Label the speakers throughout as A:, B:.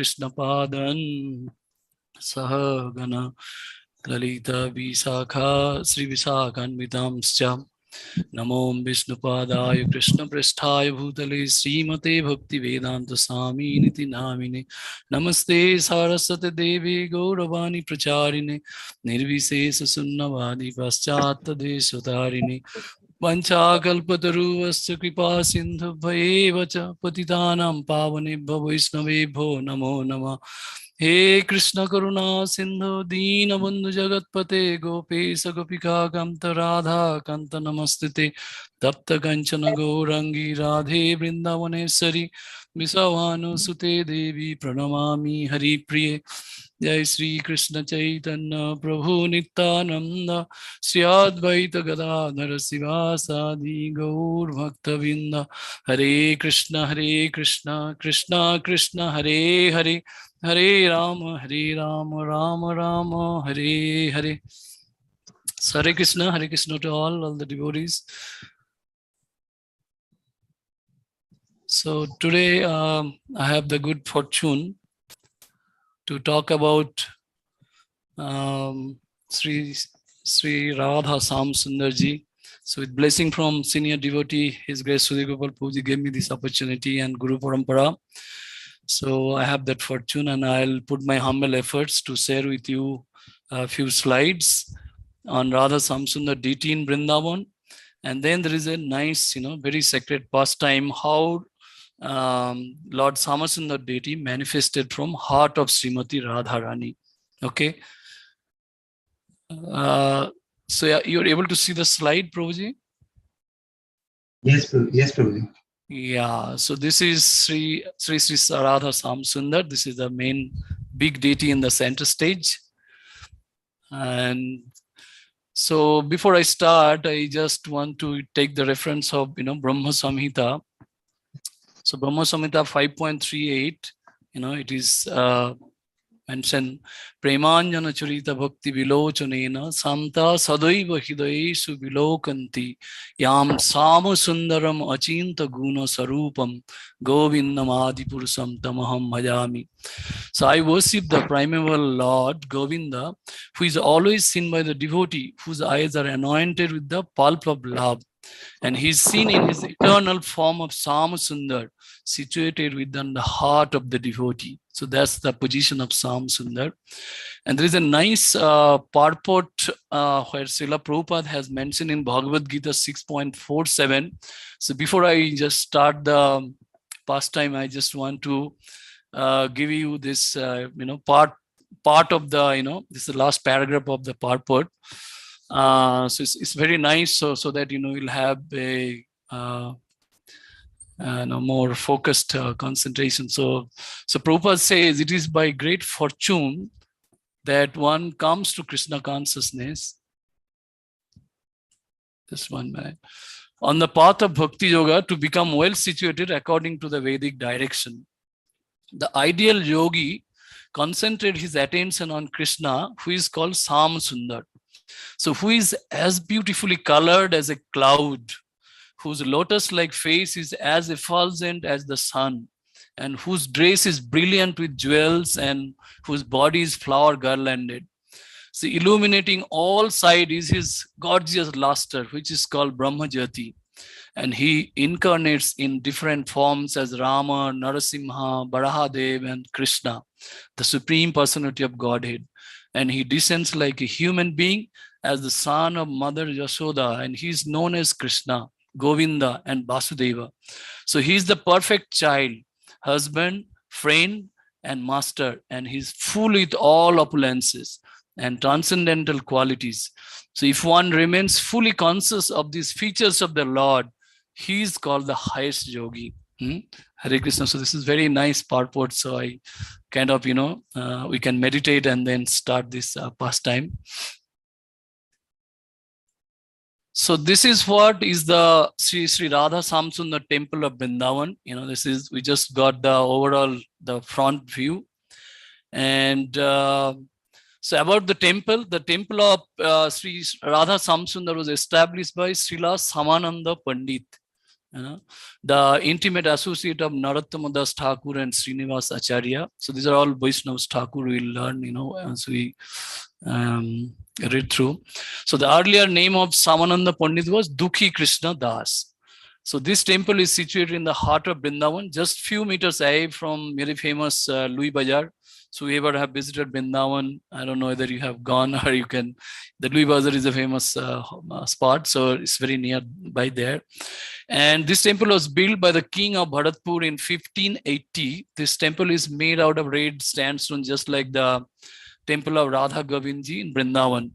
A: Krishna Padan Sahagana Lalita Visakha Sri Visakhanvitamscha Namo Vishnupadaya Krishna Prasthaya Bhutale Srimate Bhakti Vedanta Swami Niti Namine Namaste Saraswati Devi Gauravani Pracharine Nirvisesa Sunnavadi Paschata Desvatarine Vanchakalpataruvasya Kripa Sindhu Bhayevacha Patitanam Pavanebhyo Vaishnavebhyo Namo Namah He Krishna Karuna Sindhu Dina Bandhu Jagatpate Gopesa Gopika Kanta Radha Kanta Namastite Tapta Kanchana Gaurangi Radhe Vrindavaneshwari Visavanu Sute Devi Pranamami Hari Priye Jai Sri Krishna Chaitanya Prabhu Nityananda Sri Advaita Gadadhara Sivasadi Gaur Bhaktavinda Hare Krishna Krishna Krishna Hare Hare Hare Rama, Rama Rama, Hare Hare. So Hare Krishna to all the devotees. So today I have the good fortune to talk about Sri Radha Sam Sundarji. So with blessing from senior devotee, His Grace Sudhi Gopal Puji gave me this opportunity and Guru Parampara. So I have that fortune and I'll put my humble efforts to share with you a few slides on Radha Samsundar deity in Vrindavan. And then there is a nice, very sacred pastime how Lord Samasundar deity manifested from heart of Srimati Radharani. Okay. So yeah, you're able to see the slide, Prabhuji?
B: Yes, Prabhuji.
A: Yeah, so this is Sri Radha Samsundar. This is the main big deity in the center stage. And so before I start, I just want to take the reference of, Brahma Samhita. So Brahma Samhita 5.38, it is mentioned, Premanjana Charita Bhakti Vilochanena Santa Sadaiva Hidayeshu Vilokanti Yam Sama Sundaram Achinta Guna Sarupam Govindam Adipurusam Tamaham Bhajami. So I worship the primeval Lord Govinda, who is always seen by the devotee, whose eyes are anointed with the pulp of love. And he is seen in his eternal form of Samasundar, situated within the heart of the devotee. So that's the position of Samasundar. And there is a nice purport where Srila Prabhupada has mentioned in Bhagavad Gita 6.47. So before I just start the pastime, I just want to give you this, part of the, this is the last paragraph of the purport. So it's very nice, so that you'll have a more focused concentration. So Prabhupada says it is by great fortune that one comes to Krishna consciousness. Just 1 minute. On the path of Bhakti Yoga to become well situated according to the Vedic direction. The ideal yogi concentrated his attention on Krishna, who is called Samasundar. So who is as beautifully colored as a cloud, whose lotus-like face is as effulgent as the sun, and whose dress is brilliant with jewels, and whose body is flower garlanded. So illuminating all sides is his gorgeous luster, which is called Brahmajyoti. And he incarnates in different forms as Rama, Narasimha, Barahadev, and Krishna, the supreme personality of Godhead. And he descends like a human being as the son of Mother Yashoda, and he is known as Krishna, Govinda, and Vasudeva. So he is the perfect child, husband, friend, and master, and he is full with all opulences and transcendental qualities. So if one remains fully conscious of these features of the Lord, he is called the highest yogi. Hare Krishna. So this is very nice purport. So I kind of, we can meditate and then start this pastime. So this is what is the Sri Radha Samsundar temple of Vrindavan. This is, we just got the overall, the front view. And so about the temple of Sri Radha Samsundar was established by Srila Samananda Pandit. the intimate associate of Narottama Das Thakur and Srinivas Acharya. So these are all Vaishnavas Thakur we'll learn, as we read through. So the earlier name of Samananda Pandit was Dukhi Krishna Das. So this temple is situated in the heart of Vrindavan, just few meters away from very famous Louis Bazaar. So whoever have visited Vrindavan, I don't know whether you have gone or you can, the Louis Bazaar is a famous spot. So it's very nearby there. And this temple was built by the king of Bharatpur in 1580. This temple is made out of red sandstone, just like the temple of Radha Govindji in Vrindavan.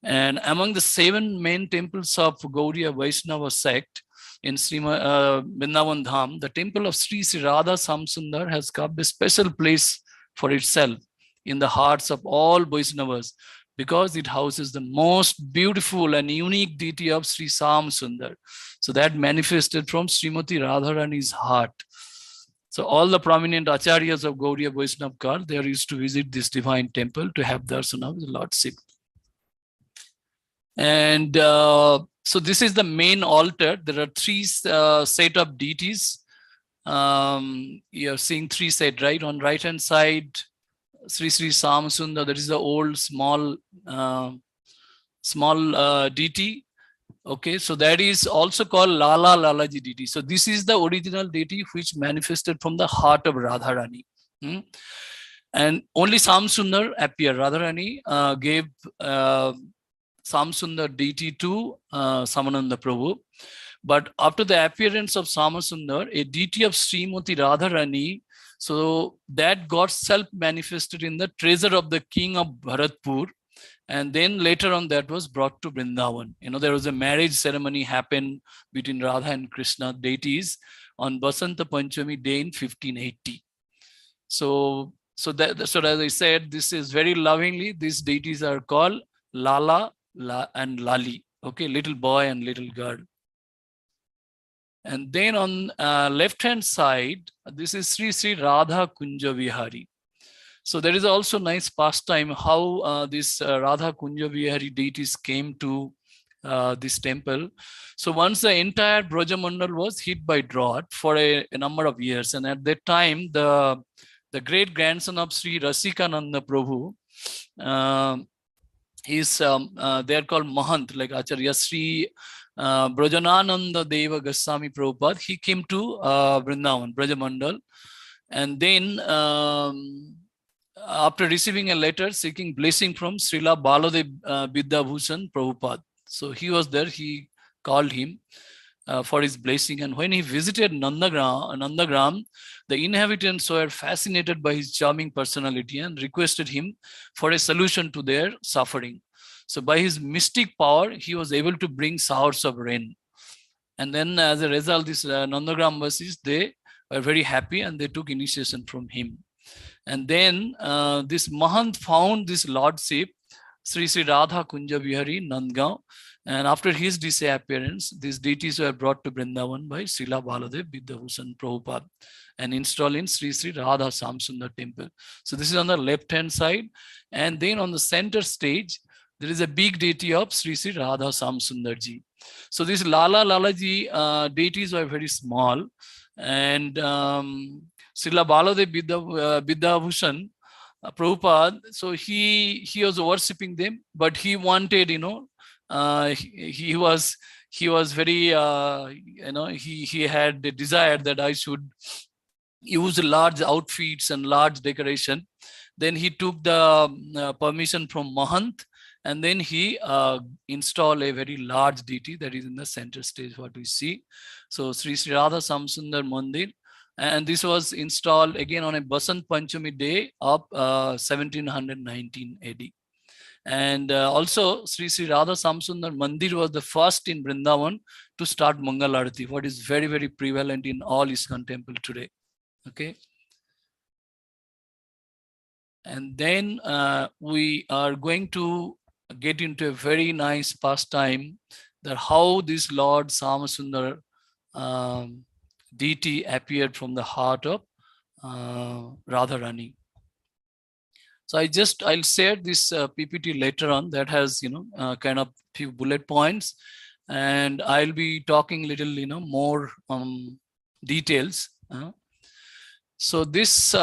A: And among the 7 main temples of Gaudiya Vaishnava sect in Vrindavan Dham, the temple of Sri Sri Radha Samsundar has carved a special place for itself in the hearts of all Vaishnavas, because it houses the most beautiful and unique deity of Sri Sam Sundar. So that manifested from Srimati Radharani's heart. So all the prominent acharyas of Gaudiya Vaishnava cult, they are used to visit this divine temple to have darshan of the Lord Shiva. And so this is the main altar. There are 3 set of deities. You're seeing 3 set, right? On right hand side, Sri Sri Samasundar, that is the old small deity. Okay, so that is also called Lala Lalaji deity. So this is the original deity which manifested from the heart of Radharani. And only Samsundar appeared. Radharani gave Samsundar deity to Samananda Prabhu. But after the appearance of Samasundar, a deity of Srimati Radharani, so that got self-manifested in the treasure of the king of Bharatpur. And then later on that was brought to Vrindavan. There was a marriage ceremony happened between Radha and Krishna deities on Basanta Panchami day in 1580. So as I said, this is very lovingly, these deities are called Lala and Lali. Okay, little boy and little girl. And then on left-hand side, this is Sri Sri Radha Kunja Vihari. So there is also nice pastime how this Radha Kunja Vihari deities came to this temple. So once the entire Brajamandal was hit by drought for a number of years. And at that time, the great grandson of Sri Rasikananda Prabhu, they are called Mahant, like Acharya Sri Brajanananda Deva Goswami Prabhupada. He came to Vrindavan, Brajamandal. And then after receiving a letter seeking blessing from Srila Baladev Vidyabhushan Prabhupada. So he was there, he called him for his blessing. And when he visited Nandagram, the inhabitants were fascinated by his charming personality and requested him for a solution to their suffering. So by his mystic power, he was able to bring showers of rain. And then as a result, these Nandagram Vasis, they were very happy and they took initiation from him. And then this Mahant found this lordship, Sri Sri Radha Kunja Vihari, Nandgaon. And after his disappearance, these deities were brought to Vrindavan by Srila Baladev Vidyabhushan Prabhupada and installed in Sri Sri Radha Samsundar temple. So this is on the left-hand side. And then on the center stage, there is a big deity of Sri Sri Radha Samsundarji. So these Lala Lalaji deities were very small. And Srila Baladev Vidyabhushan Prabhupada, so he was worshipping them, but he wanted, he was very, he had the desire that I should use large outfits and large decoration. Then he took the permission from Mahant, and then he installed a very large deity that is in the center stage, what we see. So Sri Sri Radha Samsundar Mandir, and this was installed again on a Basant Panchami day of 1719 AD. And also Sri Sri Radha Samsundar Mandir was the first in Vrindavan to start Mangal Arati, what is very, very prevalent in all ISKCON temple today. Okay. And then we are going to get into a very nice pastime that how this Lord Samasundar deity appeared from the heart of Radharani. So I'll share this PPT later on that has, kind of few bullet points. and I'll be talking little, more details. So this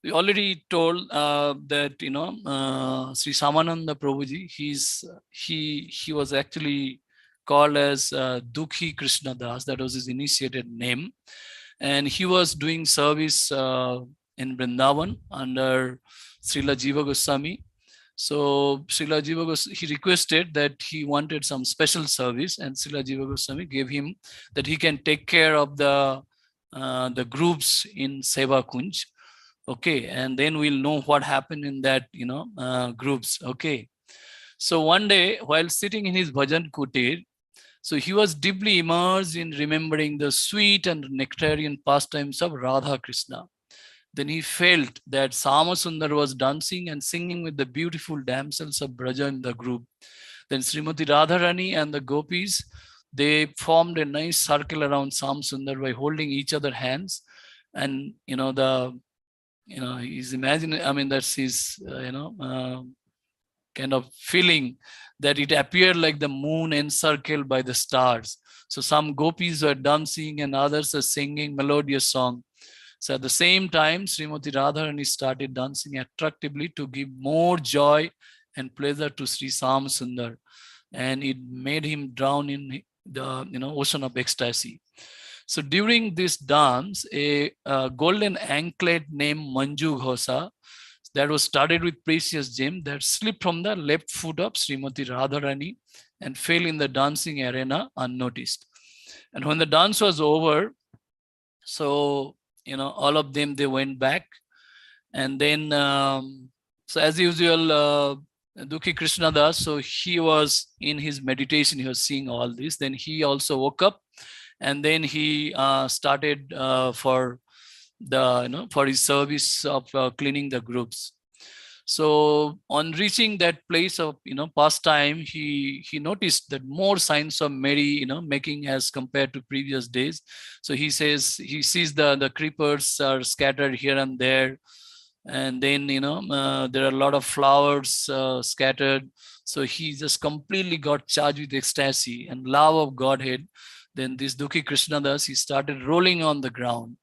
A: we already told that Sri Samananda Prabhuji, he was actually called as Dukhi Krishna Das. That was his initiated name, and he was doing service in Vrindavan under Srila Jiva Goswami. So Srila Jiva Goswami, he requested that he wanted some special service, and Srila Jiva Goswami gave him that he can take care of the groups in Seva Kunj. Okay, and then we'll know what happened in that groups. Okay, so one day while sitting in his bhajan kutir, so he was deeply immersed in remembering the sweet and nectarian pastimes of Radha Krishna. Then he felt that Samasundar was dancing and singing with the beautiful damsels of Braja in the group. Then Srimati Radharani and the gopis, they formed a nice circle around Samasundar by holding each other hands. And he's imagining, I mean, that's his kind of feeling that it appeared like the moon encircled by the stars. So some gopis were dancing and others are singing melodious song. So at the same time, Srimati Radharani started dancing attractively to give more joy and pleasure to Sri Sam Sundar, and it made him drown in the ocean of ecstasy. So during this dance, a golden anklet named Manju Ghosa that was studded with precious gem that slipped from the left foot of Srimati Radharani and fell in the dancing arena unnoticed. And when the dance was over, so all of them, they went back, and then so as usual, Dukhi Krishnadas, so he was in his meditation, he was seeing all this. Then he also woke up, and then he started for for his service of cleaning the groups. So on reaching that place of pastime, he noticed that more signs of merry making as compared to previous days. So he says he sees the creepers are scattered here and there, and then there are a lot of flowers scattered. So he just completely got charged with ecstasy and love of Godhead. Then this Dukhi Krishnadas, he started rolling on the ground.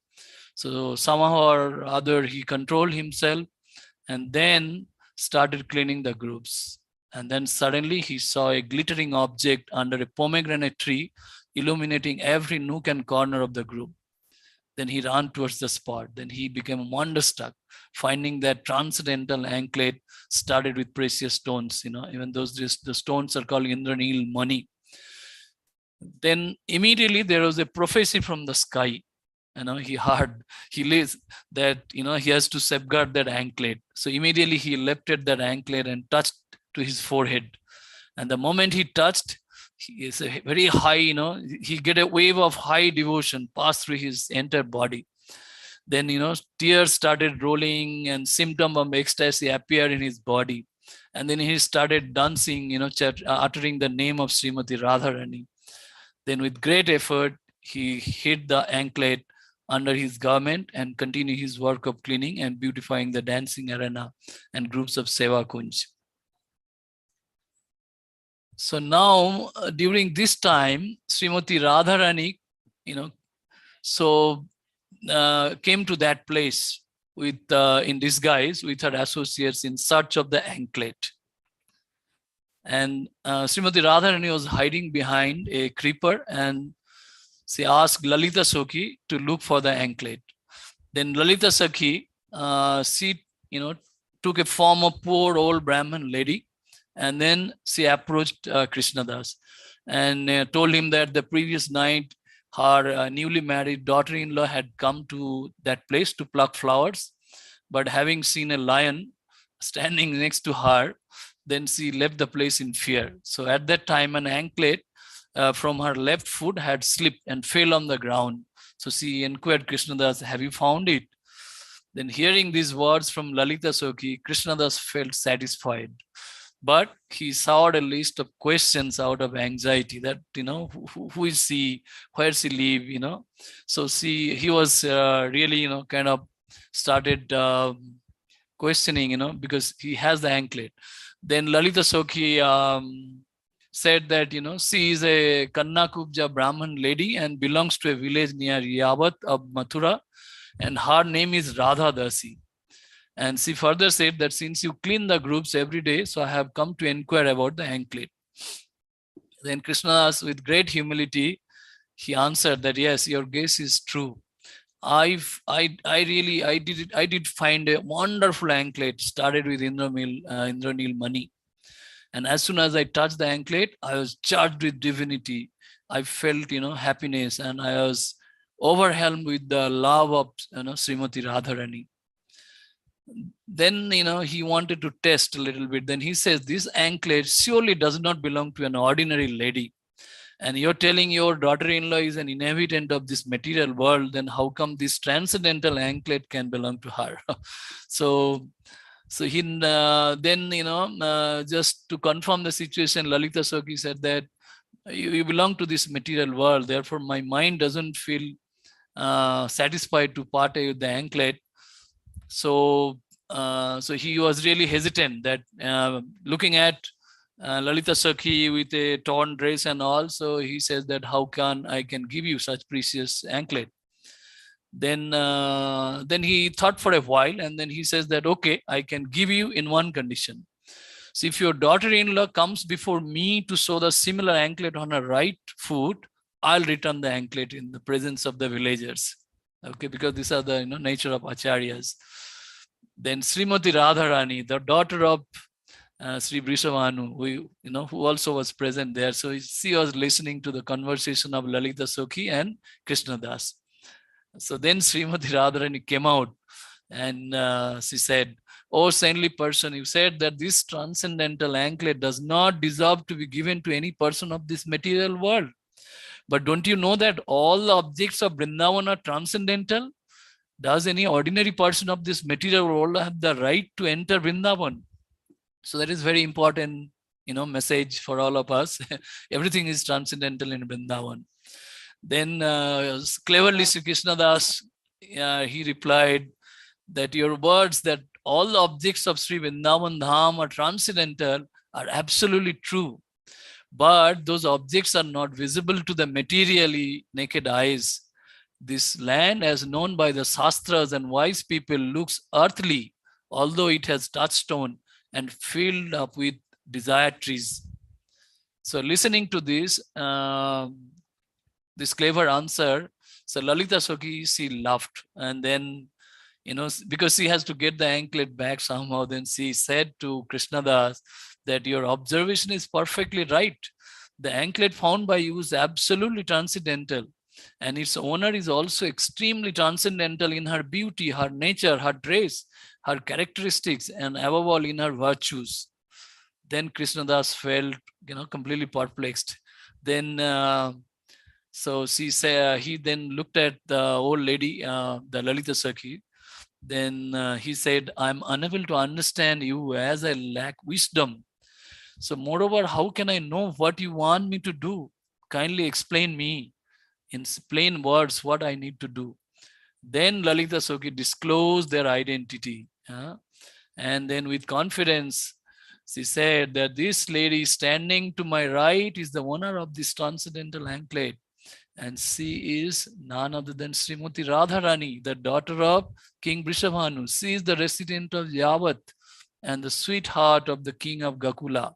A: So somehow or other he controlled himself and then started cleaning the groups. And then suddenly he saw a glittering object under a pomegranate tree, illuminating every nook and corner of the group. Then he ran towards the spot. Then he became wonderstruck, finding that transcendental anklet studded with precious stones. Even those the stones are called Indranil Mani. Then immediately there was a prophecy from the sky. He heard, he lives that he has to safeguard that anklet. So immediately he lifted that anklet and touched to his forehead. And the moment he touched, he is a very high, he get a wave of high devotion pass through his entire body. Then tears started rolling and symptom of ecstasy appeared in his body. And then he started dancing, uttering the name of Srimati Radharani. Then with great effort, he hid the anklet under his garment and continued his work of cleaning and beautifying the dancing arena and groups of Seva Kunj. So now during this time, Srimati Radharani, came to that place with in disguise with her associates in search of the anklet. And Srimati Radharani was hiding behind a creeper, and she asked Lalita Sakhi to look for the anklet. Then Lalita Sakhi, she took a form of poor old Brahmin lady, and then she approached Krishnadas and told him that the previous night her newly married daughter-in-law had come to that place to pluck flowers, but having seen a lion standing next to her, then she left the place in fear. So at that time, an anklet from her left foot had slipped and fell on the ground. So she inquired Krishnadas, "Have you found it?" Then hearing these words from Lalita Sakhi, Krishnadas felt satisfied. But he soured a list of questions out of anxiety that, who is she, where she live, So he was really, kind of started questioning, because he has the anklet. Then Lalita Sakhi said that, she is a Kannakubja Brahman lady and belongs to a village near Yavat of Mathura, and her name is Radha Dasi. And she further said that since you clean the groups every day, so I have come to inquire about the anklet. Then Krishnadas, with great humility, he answered that yes, your guess is true. I did find a wonderful anklet started with Indranil money. And as soon as I touched the anklet, I was charged with divinity. I felt, happiness, and I was overwhelmed with the love of, Srimati Radharani. Then, he wanted to test a little bit. Then he says, this anklet surely does not belong to an ordinary lady. And you're telling your daughter-in-law is an inhabitant of this material world, then how come this transcendental anklet can belong to her? So he then, just to confirm the situation, Lalita Sakhi said that you belong to this material world, therefore my mind doesn't feel satisfied to part with the anklet. So he was really hesitant that looking at Lalita Sakhi with a torn dress and all. So he says that how can I can give you such precious anklet? Then he thought for a while, and then he says that okay, I can give you in one condition. So if your daughter-in-law comes before me to sew the similar anklet on her right foot, I'll return the anklet in the presence of the villagers. Okay, because these are the nature of acharyas. Then Srimati Radharani, the daughter of Sri Vrishabhanu, who also was present there. So she was listening to the conversation of Lalita Sakhi and Krishnadas. So then Srimati Radharani came out and she said, "Oh saintly person, you said that this transcendental anklet does not deserve to be given to any person of this material world. But don't you know that all the objects of Vrindavan are transcendental? Does any ordinary person of this material world have the right to enter Vrindavan?" So that is very important, message for all of us. Everything is transcendental in Vrindavan. Then cleverly Sri Krishnadas, he replied that your words that all the objects of Sri Vrindavan Dham are transcendental are absolutely true. But those objects are not visible to the materially naked eyes. This land, as known by the Shastras and wise people, looks earthly, although it has touchstone and filled up with desire trees. So listening to this, this clever answer, so Lalita Sakhi, she laughed. And then, because she has to get the anklet back somehow, then she said to Krishnadas that your observation is perfectly right. The anklet found by you is absolutely transcendental. And its owner is also extremely transcendental in her beauty, her nature, her dress, her characteristics, and above all in her virtues. Then Krishnadas felt, completely perplexed. Then, so he then looked at the old lady, the Lalita Sakhi. Then he said, "I'm unable to understand you as I lack wisdom. So moreover, how can I know what you want me to do? Kindly explain me in plain words what I need to do." Then Lalita Sakhi disclosed their identity. And then with confidence, she said that this lady standing to my right is the owner of this transcendental anklet. And she is none other than Srimati Radharani, the daughter of King Vrishabhanu. She is the resident of Yavat and the sweetheart of the king of Gakula.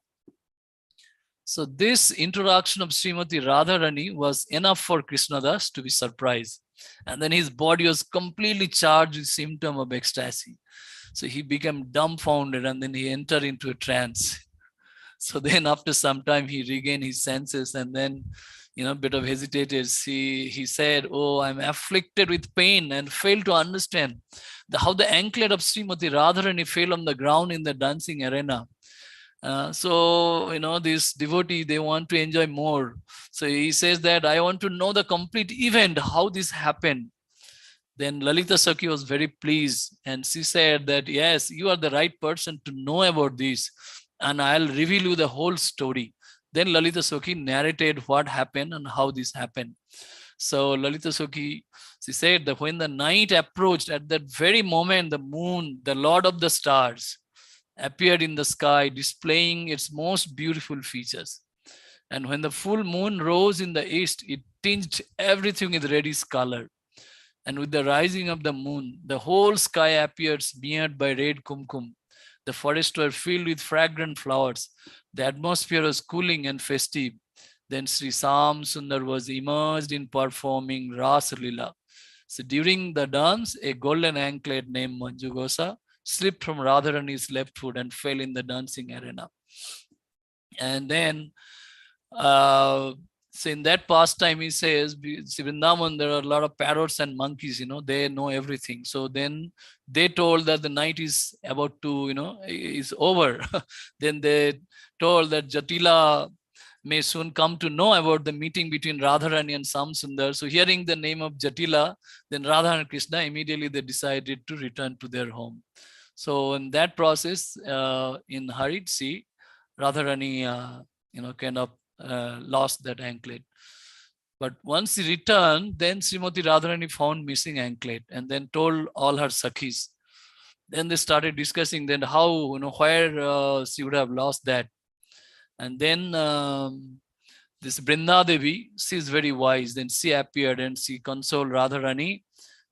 A: So this introduction of Srimati Radharani was enough for Krishnadas to be surprised. And then his body was completely charged with symptom of ecstasy. So he became dumbfounded and then he entered into a trance. So then after some time he regained his senses and then, a bit of hesitated. He said, "Oh, I'm afflicted with pain and failed to understand how the anklet of Srimati Radharani fell on the ground in the dancing arena." So, this devotee, they want to enjoy more. So he says that I want to know the complete event, how this happened. Then Lalita Sakhi was very pleased and she said that, yes, you are the right person to know about this and I'll reveal you the whole story. Then Lalita Sakhi narrated what happened and how this happened. So Lalita Sakhi, she said that when the night approached, at that very moment, the moon, the lord of the stars, appeared in the sky, displaying its most beautiful features. And when the full moon rose in the east, it tinged everything with reddish color. And with the rising of the moon, the whole sky appeared smeared by red kumkum. The forests were filled with fragrant flowers. The atmosphere was cooling and festive. Then Sri Sam Sundar was immersed in performing Ras Lila. So during the dance, a golden anklet named Manjugosa slipped from Radharani's left foot and fell in the dancing arena. And then, so in that pastime, he says, Vrindavan, there are a lot of parrots and monkeys, they know everything. So then they told that the night is about to, is over. Then they told that Jatila may soon come to know about the meeting between Radharani and Samsundar. So hearing the name of Jatila, then Radha and Krishna, immediately they decided to return to their home. So in that process, in hurried sea, Radharani, kind of lost that anklet. But once he returned, then Srimati Radharani found missing anklet and then told all her sakhis. Then they started discussing then how, where she would have lost that. And then this Brinda Devi, she is very wise. Then she appeared and she consoled Radharani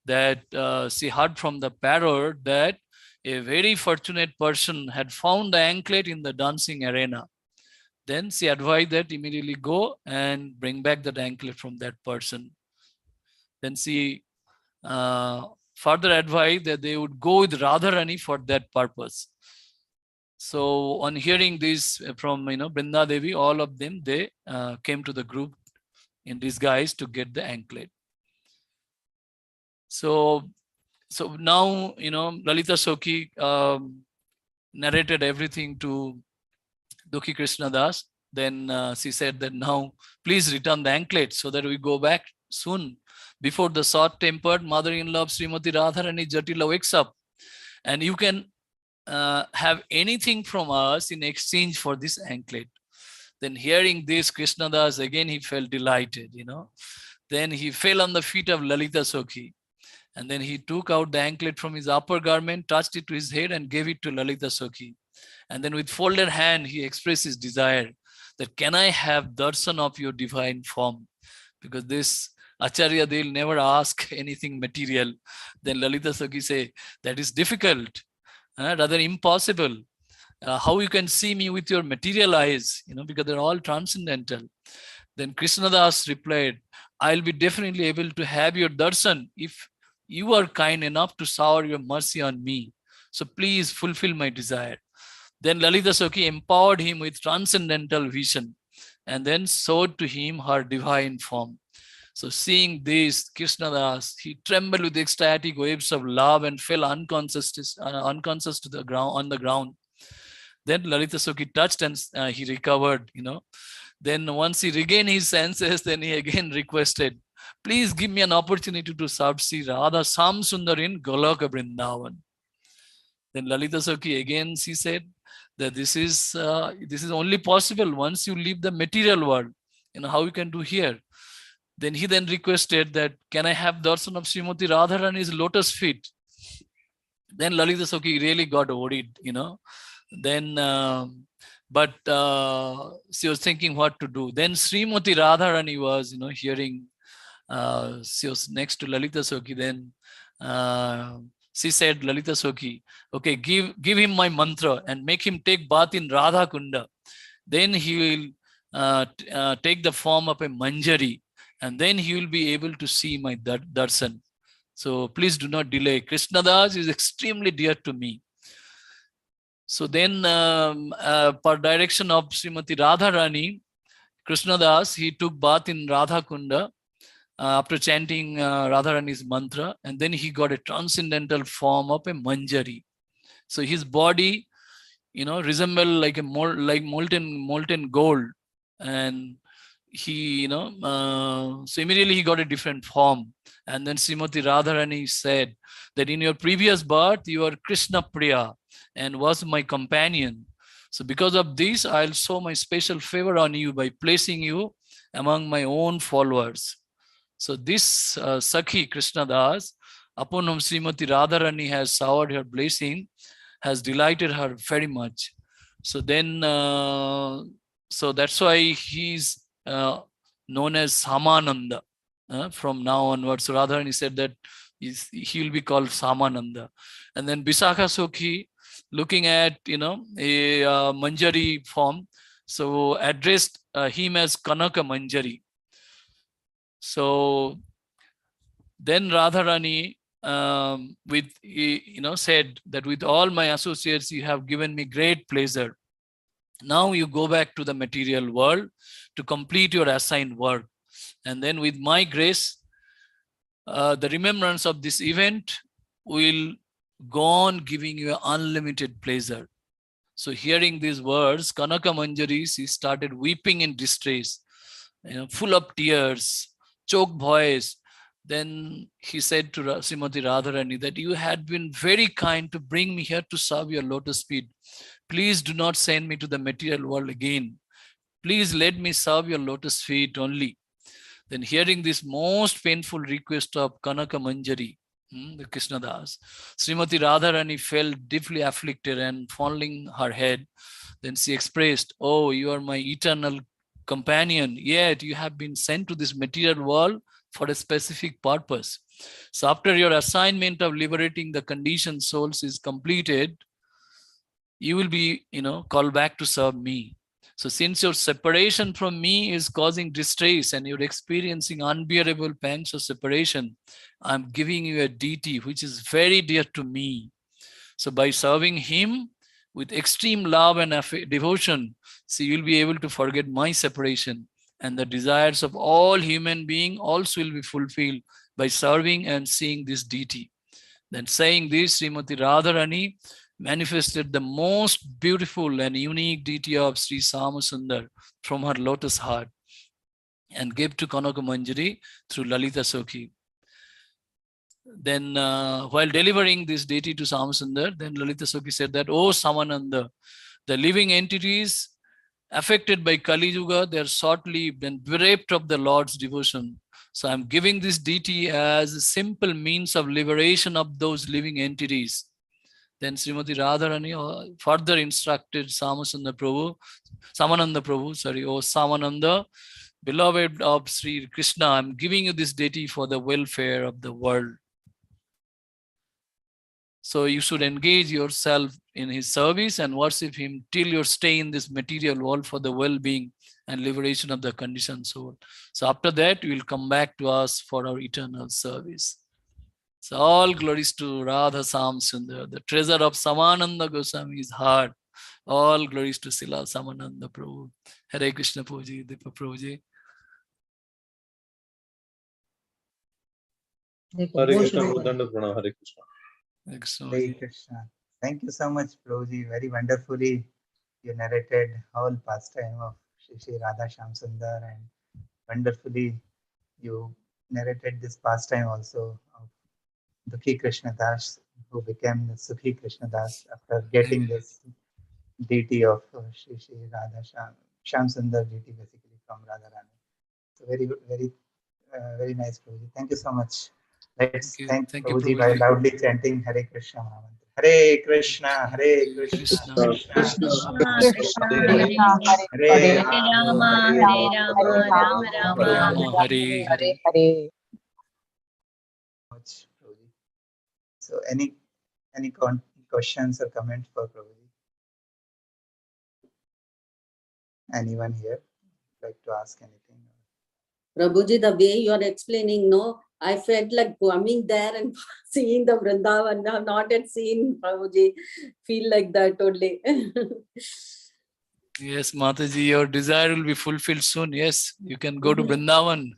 A: that she heard from the parrot that a very fortunate person had found the anklet in the dancing arena. Then she advised that immediately go and bring back that anklet from that person. Then she further advised that they would go with Radharani for that purpose. So on hearing this from Brinda Devi, all of them, they came to the group in disguise to get the anklet. So now Lalita Sokhi narrated everything to Dukhi Krishna Das. Then she said that now please return the anklet so that we go back soon before the short-tempered mother-in-law Srimati Radharani Jatila wakes up, and you can have anything from us in exchange for this anklet. Then hearing this, Krishna Das again, he felt delighted, Then he fell on the feet of Lalita Sokhi, and then he took out the anklet from his upper garment, touched it to his head and gave it to Lalita Sokhi. And then with folded hand, he expressed his desire that can I have darshan of your divine form? Because this Acharya, they'll never ask anything material. Then Lalita Sokhi say, that is difficult, rather impossible. How you can see me with your material eyes, because they're all transcendental. Then Krishnadas replied, I'll be definitely able to have your darshan if you are kind enough to shower your mercy on me. So please fulfill my desire. Then Lalita Sokhi empowered him with transcendental vision and then showed to him her divine form. So seeing this, Krishnadas, he trembled with ecstatic waves of love and fell unconscious to the ground, on the ground. Then Lalita Sokhi touched and he recovered, Then once he regained his senses, then he again requested, please give me an opportunity to serve Sri Radha Sam Sundar in Goloka Vrindavan. Then Lalita Sokhi again, she said that this is only possible once you leave the material world. How you can do here. Then he then requested that, can I have darshan of Srimati Radharani's lotus feet? Then Lalita Sokhi really got worried, Then, but she was thinking what to do. Then Srimati Radharani was, hearing, she was next to Lalita Sokhi. Then she said, Lalita Sokhi, okay, give him my mantra and make him take bath in Radha Kunda. Then he will take the form of a manjari, and then he will be able to see my darshan. So please do not delay. Krishnadas is extremely dear to me. So then, per direction of Srimati Radharani, Krishnadas, he took bath in Radha Kunda after chanting Radharani's mantra, and then he got a transcendental form of a manjari. So his body, resembled like molten gold, and he, so immediately he got a different form. And then Srimati Radharani said that in your previous birth, you are Krishna Priya and was my companion. So because of this, I'll show my special favor on you by placing you among my own followers. So this Sakhi Krishnadas, upon whom Srimati Radharani has showered her blessing, has delighted her very much. So then So that's why he's known as Samananda from now onwards. So Radharani said that he will be called Samananda. And then Bisakha Sokhi, looking at a Manjari form, so addressed him as Kanaka Manjari. So then Radharani said that with all my associates you have given me great pleasure. Now you go back to the material world to complete your assigned work. And then with my grace, the remembrance of this event will go on giving you unlimited pleasure. So hearing these words, Kanaka Manjari, she started weeping in distress, full of tears, choked voice. Then he said to Srimati Radharani that you had been very kind to bring me here to serve your lotus feet. Please do not send me to the material world again. Please let me serve your lotus feet only. Then hearing this most painful request of Kanaka Manjari, the Krishnadas, Srimati Radharani felt deeply afflicted and fondling her head. Then she expressed, "Oh, you are my eternal companion, yet you have been sent to this material world for a specific purpose. So after your assignment of liberating the conditioned souls is completed, you will be, called back to serve me. So since your separation from me is causing distress and you're experiencing unbearable pangs of separation, I'm giving you a deity which is very dear to me. So by serving him with extreme love and devotion, so you'll be able to forget my separation, and the desires of all human beings also will be fulfilled by serving and seeing this deity." Then saying this, Srimati Radharani manifested the most beautiful and unique deity of Sri Samasundar from her lotus heart and gave to Kanaka Manjari through Lalita Sokhi. Then while delivering this deity to Samasundar, then Lalita Sokhi said that, "Oh Samananda, the living entities affected by Kali Yuga, they are short-lived and bereft of the Lord's devotion. So I'm giving this deity as a simple means of liberation of those living entities." Then Srimati Radharani further instructed Samananda Prabhu, "Oh Samananda, beloved of Sri Krishna, I'm giving you this deity for the welfare of the world. So you should engage yourself in his service and worship him till your stay in this material world for the well-being and liberation of the conditioned soul. So after that, you will come back to us for our eternal service." So all glories to Radha Sam Sundar, the treasure of Samananda Goswami's heart. All glories to Sila Samananda Prabhu. Hare Krishna Prabhuji, Dipa Prabhuji.
C: Hare Krishna, Hare Krishna.
B: Hare Krishna. Thank you so much, Prabhuji. Very wonderfully you narrated whole pastime of Shri Radha Shyam Sundar, and wonderfully you narrated this pastime also of Dukhi Krishna Das, who became the Sukhi Krishna Das after getting this deity of Shri Radha Shyam Sundar deity basically from Radharani. So very nice, Prabhuji. Thank you so much. Let's thank Prabhuji by loudly chanting Hare Krishna Mahamantra. Hare Krishna, Hare Krishna, Krishna Krishna, Hare Rama, Rama,
A: Hare.
B: So any questions or comments for Prabhuji? Anyone here like to ask anything?
D: Prabhuji, the way you are explaining, no, I felt like coming there and seeing the Vrindavan. I have not yet seen Prabhuji. Feel like that only.
A: Yes, Mataji, your desire will be fulfilled soon. Yes, you can go to Vrindavan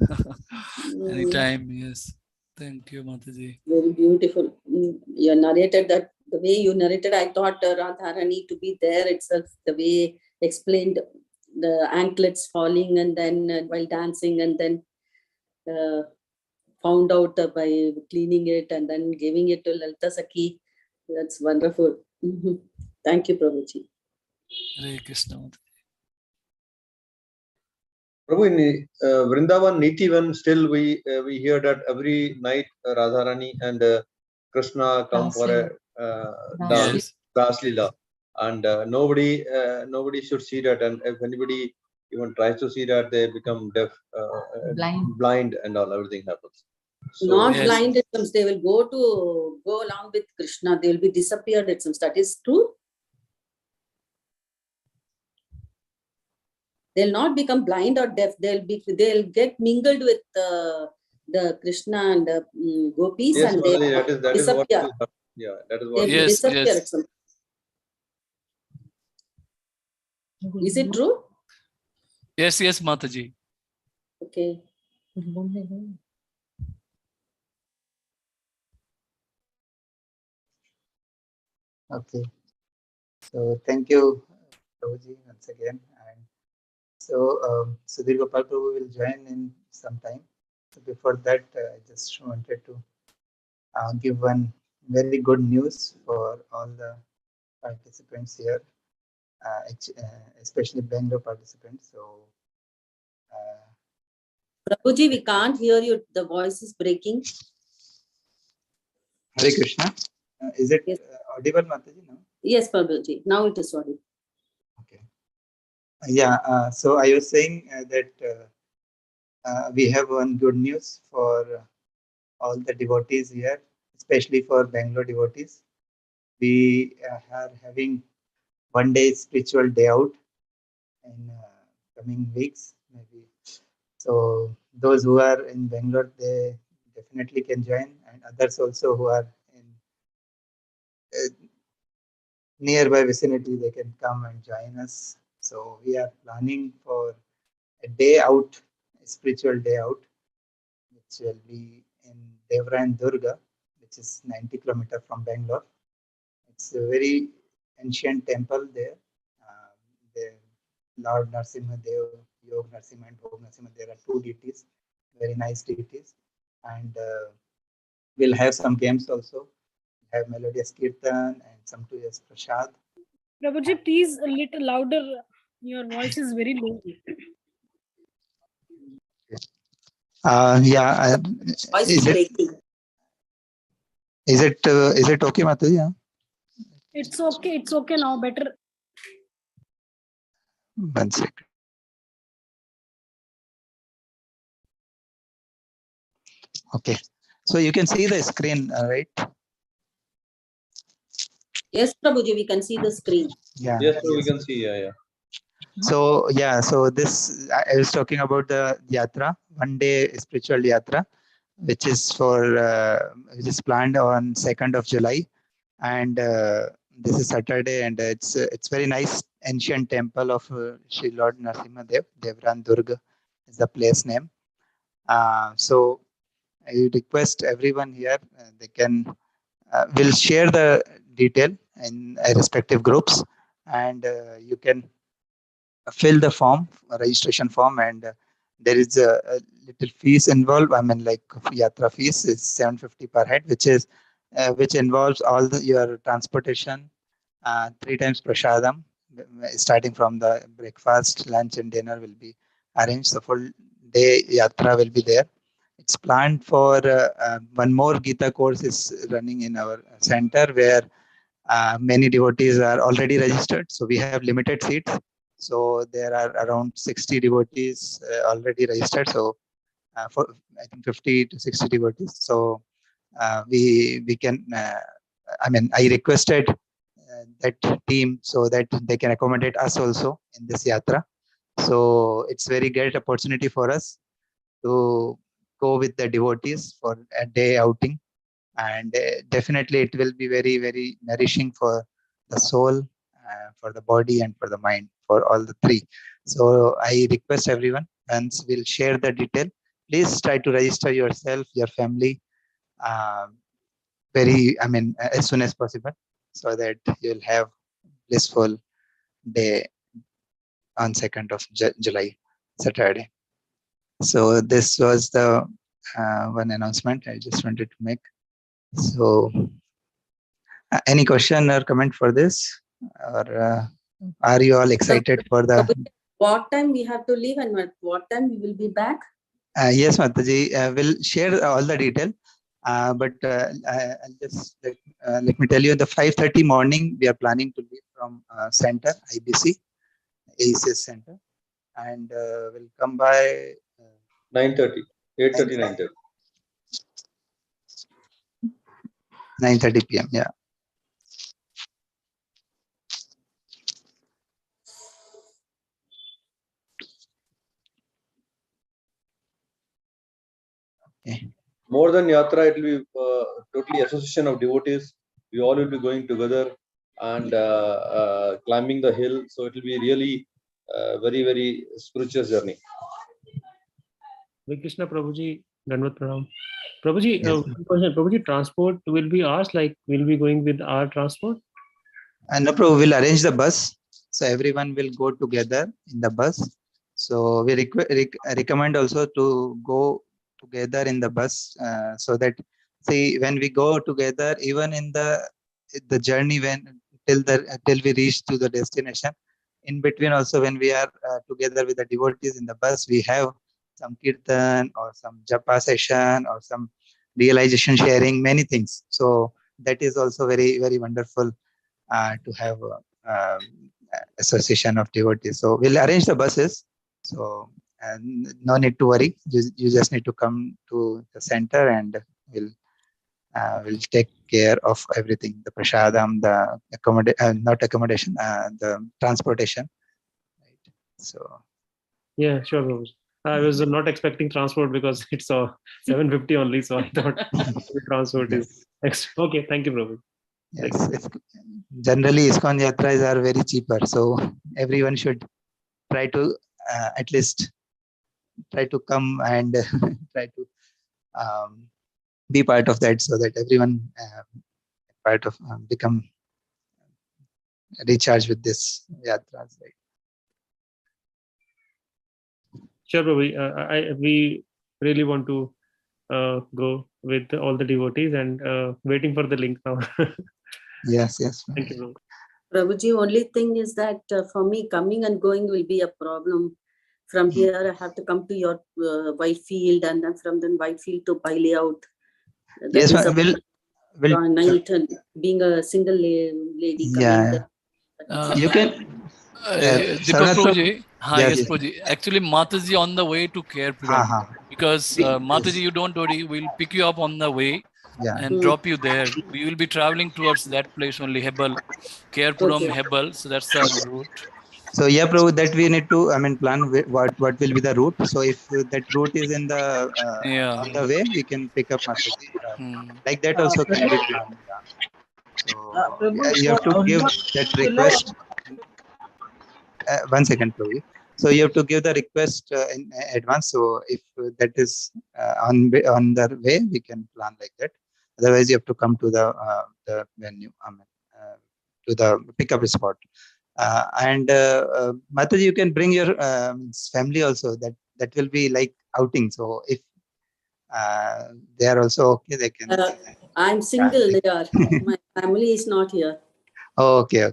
A: anytime. Yes. Thank you, Mataji.
D: Very beautiful. You narrated that, the way you narrated, I thought Radharani to be there itself, the way explained the anklets falling and then while dancing and then found out by cleaning it and then giving it to Lalita Sakhi. That's wonderful. Thank you, Prabhuji.
A: Hare Krishna.
C: Prabhu, in Vrindavan Nitivan, still we hear that every night Radharani and Krishna come for a Das Lila, and nobody should see that. And if anybody even tries to see that they become deaf, blind and all, everything happens. So,
D: Not
A: Yes.
D: blind, it seems. They will go along with Krishna. They will be disappeared, it seems. That is true. They'll not become blind or deaf. They'll get mingled with the Krishna and the gopis,
C: yes,
D: and they
C: Mataji, that is what
D: disappear.
C: yeah, that is
D: They
C: what
D: will
A: Yes,
D: disappear.
A: yes.
D: It seems. Is it true?
A: Yes, yes, Mataji.
D: Okay.
B: Okay. So thank you, Prabhuji, once again. And so Sudhir Gopal Prabhu will join in some time. So before that, I just wanted to give one very good news for all the participants here, especially Bangalore participants. So
D: Prabhuji, we can't hear you. The voice is breaking.
B: Hare Krishna. Is it
D: Yes.
B: audible, Mataji? No?
D: Yes, Prabhuji. Now it is audible.
B: Okay. Yeah. So I was saying that we have one good news for all the devotees here, especially for Bangalore devotees. We are having 1 day spiritual day out in coming weeks, maybe. So those who are in Bangalore, they definitely can join, and others also who are in nearby vicinity, they can come and join us. So we are planning for a day out, a spiritual day out, which will be in Devran Durga, which is 90 kilometers from Bangalore. It's a very ancient temple there. The Lord Narsimha Dev, Yog Narsimha and Bhog Narsimha, there are two deities, very nice deities. And we'll have some games also. Have melodious kirtan and some 2 years prasad.
E: Prabhuji, please a little louder. Your voice is very low.
B: Yeah,
D: Voice
B: is
D: is
B: it
D: breaking.
B: is it okay, Mataji? Yeah?
E: It's okay. It's okay now. Better.
B: 1 second. Okay, so you can see the screen, right?
D: Yes, Prabhuji, we can see the screen.
B: Yeah.
C: yes, so we can see, yeah.
B: So yeah, so this I was talking about the yatra, 1 day spiritual yatra, which is which is planned on 2nd of July, and this is Saturday, and it's very nice ancient temple of Sri Lord Narsimha Dev, Devran Durga is the place name. So I request everyone here, they can will share the detail in respective groups, and you can fill the form, registration form, and there is a little fees involved. I mean, like yatra fees is 750 per head, which involves all your transportation, 3 times prasadam, starting from the breakfast, lunch, and dinner will be arranged. The full day yatra will be there. It's planned for one more Gita course is running in our center where many devotees are already registered. So we have limited seats. So there are around 60 devotees already registered. So for I think 50 to 60 devotees. So we can. I mean, I requested that team so that they can accommodate us also in this yatra. So it's very great opportunity for us to go with the devotees for a day outing, and definitely it will be very very nourishing for the soul, for the body, and for the mind, for all the three. So I request everyone, once we'll share the detail, please try to register yourself, your family, uh, as soon as possible, so that you'll have blissful day on 2nd of July, Saturday. So this was the one announcement I just wanted to make. So any question or comment for this, or are you all excited for the?
D: What time we have to leave and what time we will be back?
B: Yes, Mataji, we'll share all the detail. But I'll just let me tell you, the 5:30 morning we are planning to leave from center IBC, ACS center, and we'll come by
C: 9:30, 8:30, 9:30.
B: 9:30 p.m. Yeah. Okay.
C: More than yatra, it will be totally association of devotees. We all will be going together and climbing the hill. So it will be really very, very spiritual journey.
F: Vriksha Prabhuji, Dandavat Pranam. Prabhuji,
B: Yes.
F: question. Prabhuji, transport will be ours, like we'll be going with our transport?
B: And no problem, we'll arrange the bus. So everyone will go together in the bus. So we recommend also to go together in the bus so that, see, when we go together, even in the journey till we reach to the destination, in between also when we are together with the devotees in the bus, we have some kirtan or some japa session or some realization sharing, many things. So that is also very, very wonderful to have association of devotees. So we'll arrange the buses. So no need to worry. You just need to come to the center and we'll take care of everything. The prasadam, the not accommodation, the transportation. Right. So
F: Yeah, sure, Prabhuji. I was not expecting transport because it's 750 only, so I thought transport is
B: yes,
F: extra. Okay, thank you, Prabhuji.
B: yes. Generally, ISKCON yatras are very cheaper, so everyone should try to at least try to come and try to be part of that, so that everyone part of become recharged with this yatras, right?
F: Sure, Prabhuji. We really want to go with all the devotees and waiting for the link now.
B: Yes, yes.
F: Thank you, Prabhuji.
D: Prabhuji, only thing is that for me, coming and going will be a problem. From here, I have to come to your Whitefield, and then from then Whitefield to Pai Layout. That
B: Yes,
D: is a
B: will
D: night, and being a single lady coming
B: yeah.
D: there.
B: You can
A: Deepak
B: Sarnath
A: Prabhuji,
B: yes,
A: yes, Prabhuji. Actually, Mataji on the way to Carepuram. Because Mataji, you don't worry, we'll pick you up on the way
B: yeah.
A: and drop you there. We will be traveling towards that place only, Hebel, Carepuram,
D: Okay.
A: Hebel. So that's the route.
B: So yeah, Prabhu, that we need to, I mean, plan what will be the route. So if that route is in the
A: Yeah.
B: on the way, we can pick up Mataji. Like that
G: Uh,
B: also can
G: Prabhu,
B: be planned. Yeah. So
G: Prabhu,
B: you have to
G: on
B: give
G: what
B: that
G: July
B: request. 1 second, Prabhu. So you have to give the request in advance. So if that is on the way, we can plan like that. Otherwise, you have to come to the venue, to the pickup spot. And Mataji, you can bring your family also. That will be like outing. So if they are also okay, they can.
D: I'm single here. My family is not here.
B: Oh, okay.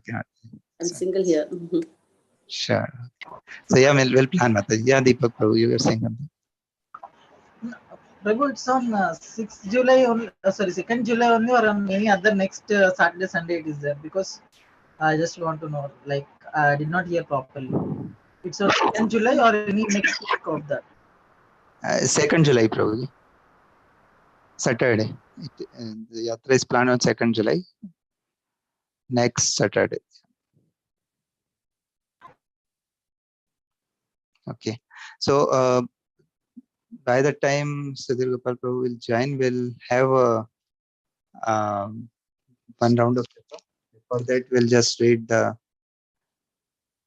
D: I'm single here.
B: Sure. So yeah, we'll plan, Mataji. Yeah, Deepak Prabhu, you were saying something.
G: Prabhu, it's on 6th July only, sorry, 2nd July only, or on any other next Saturday, Sunday it is there? Because I just want to know, like, I did not hear properly. It's on 2nd July or any next week of that?
B: 2nd July, Prabhu. Saturday. The yatra is planned on 2nd July. Next Saturday. Okay. So by the time Sudhir Gopal Prabhu will join, we'll have one round of paper. For that, we'll just read the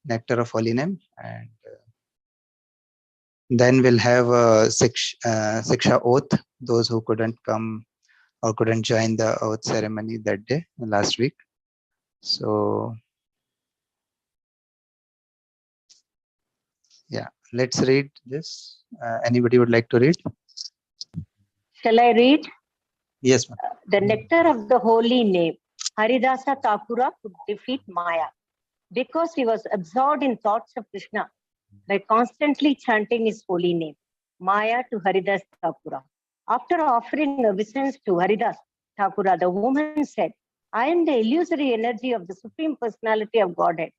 B: Nectar of Holy Name, and then we'll have a Siksha oath. Those who couldn't come or couldn't join the oath ceremony that day, last week. So yeah, let's read this. Anybody would like to read?
H: Shall I read?
B: Yes, ma'am.
H: The nectar of the holy name. Haridasa Thakura could defeat Maya because he was absorbed in thoughts of Krishna by constantly chanting his holy name. Maya to Haridas Thakura. After offering obeisance to Haridas Thakura, the woman said, I am the illusory energy of the Supreme Personality of Godhead.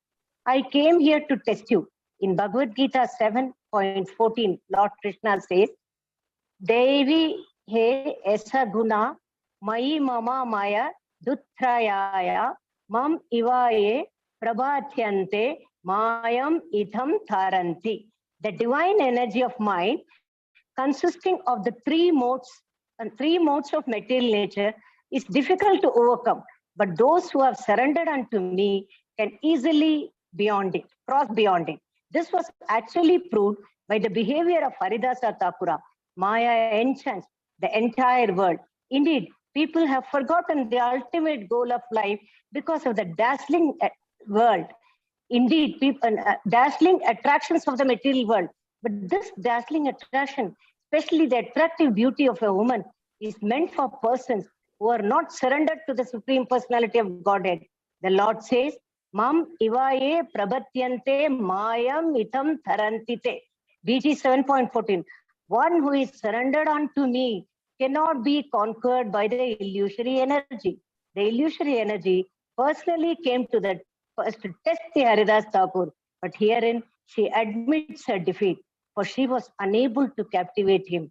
H: I came here to test you. In Bhagavad Gita 7.14, Lord Krishna says, Devi he esa guna mai mama maya duthrayaya mam ivaye prabhatyante mayam itham tharanti. The divine energy of mind, consisting of the three modes of material nature, is difficult to overcome. But those who have surrendered unto me can easily cross beyond it. This was actually proved by the behavior of Haridasa Thakura. Maya enchants the entire world. Indeed, people have forgotten the ultimate goal of life because of the dazzling world. Indeed, dazzling attractions of the material world. But this dazzling attraction, especially the attractive beauty of a woman, is meant for persons who are not surrendered to the Supreme Personality of Godhead. The Lord says, Mam ivaye prabhatyante mayam itham tharantite. BG 7.14. One who is surrendered unto me cannot be conquered by the illusory energy. The illusory energy personally came to the first to test the Haridas Thakur, but herein she admits her defeat, for she was unable to captivate him.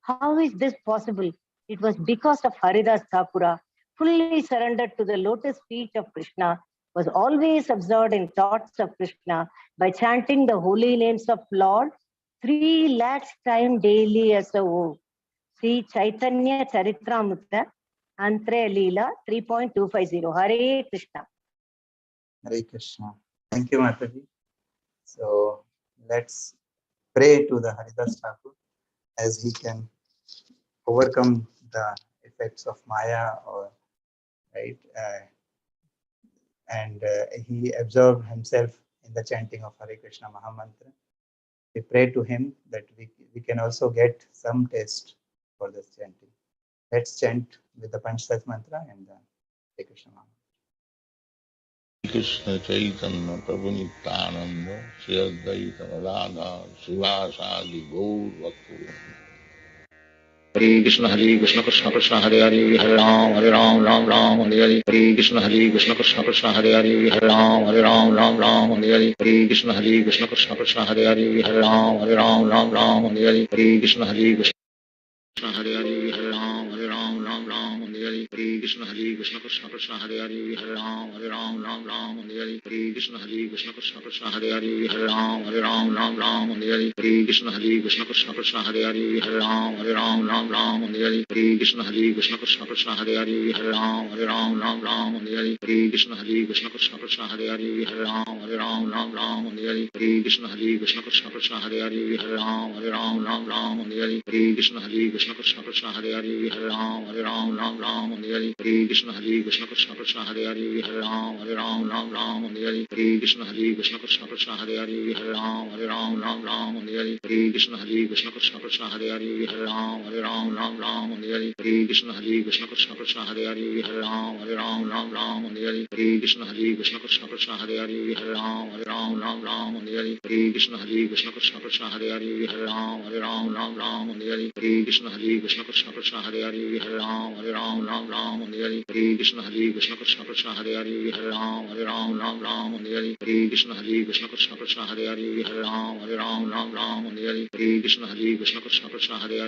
H: How is this possible? It was because of Haridas Thakura, fully surrendered to the lotus feet of Krishna, was always absorbed in thoughts of Krishna by chanting the holy names of Lord 3 lakhs times daily as a vow. Sri Chaitanya Charitamrita, Antre Leela 3.250. Hare Krishna.
B: Hare Krishna. Thank you, Mataji. So let's pray to the Haridas Thakur as he can overcome the effects of Maya, or right, and he absorbed himself in the chanting of Hare Krishna Mahamantra. We pray to him that we can also get some taste for this chanting. Let's chant with the Panchtat mantra and the Hare Krishna Mahamantra.
I: Krishna Chaitanya Prabhu Nityananda Shri Advaita Radha Srivasadi Gaur Bhakti. Hare Krishna Krishna Krishna Hare Hare Hare Ram Ram Hare Hare. Hare Krishna Krishna Krishna Hare Hare Hare Ram Ram Hare Hare. Hare Krishna Krishna Krishna Hare Hare Hare Ram Ram Hare Hare. Hare Krishna Krishna Hare Hare Hare Ram Ram Hare Hare. Hare Krishna Krishna Krishna Hare Hare Hare Ram Ram Hare Hare. Hare Krishna Krishna Krishna Hare Hare Hare Ram Ram Hare Hare. Hare Krishna Krishna Krishna Hare Hare Hare Ram Ram Hare Hare. Hare Krishna Krishna Krishna Hare Hare Hare Ram Ram Hare Hare. Hare Krishna Krishna Krishna Hare Hare Hare Ram Ram Hare Hare. Hare Krishna Krishna Krishna Hare Hare Hare Ram Ram Hare Hare. Hare Krishna Krishna Krishna Hare Hare Hare Ram Ram Hare Hare. Hare Krishna Krishna Krishna Hare Hare Hare Ram Ram Hare Hare. Hare Krishna Krishna Krishna Hare Hare Hare Ram Ram Hare Hare. Hare Krishna Krishna Krishna Hare Hare Hare Ram Ram Hare Hare. Hare Krishna Krishna Krishna Hare Hare Hare Ram Ram Hare Hare. Hare Krishna Krishna Krishna Hare Hare Hare Ram Ram Hare Hare. Hare Krishna Krishna Krishna Hare Hare Hare Ram Ram Hare Hare. Hare Krishna Krishna Krishna Hare Hare Hare Ram Ram Hare Hare. Hare Krishna Krishna Krishna Hare Hare Hare Ram Ram Hare Hare. Hare Krishna Krishna Krishna Hare Hare Hare Ram Ram Hare Hare. Hare Krishna Krishna Krishna Hare Hare Hare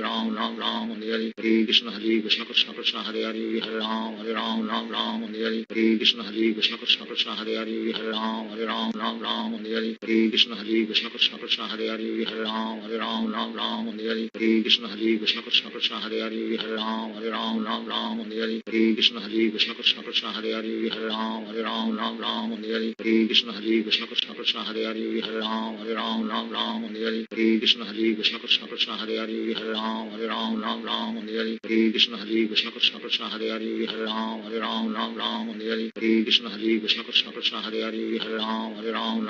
I: Ram Ram Hare Hare. Hare Krishna Krishna Krishna Hare Hare Hare Ram Ram Hare Hare. Hare Krishna Krishna Krishna Hare Hare Hare Ram Ram Hare Hare. Hare Krishna Krishna Krishna Hare Hare Hare Ram Ram Hare Hare. Hare Krishna Krishna Krishna Hare Hare Hare Ram Ram Hare Hare. Hare Krishna Krishna Krishna Hare Hare Hare Ram Ram Hare Hare. Hare Krishna Krishna Krishna Hare Hare Hare Ram Ram Hare Hare. Hare Krishna Krishna Krishna Hare Hare Hare Ram Ram Hare Hare. Hare Krishna Krishna Krishna Hare Hare Hare Ram Ram Hare Hare. Hare Krishna Krishna Krishna Hare Hare Hare Ram Ram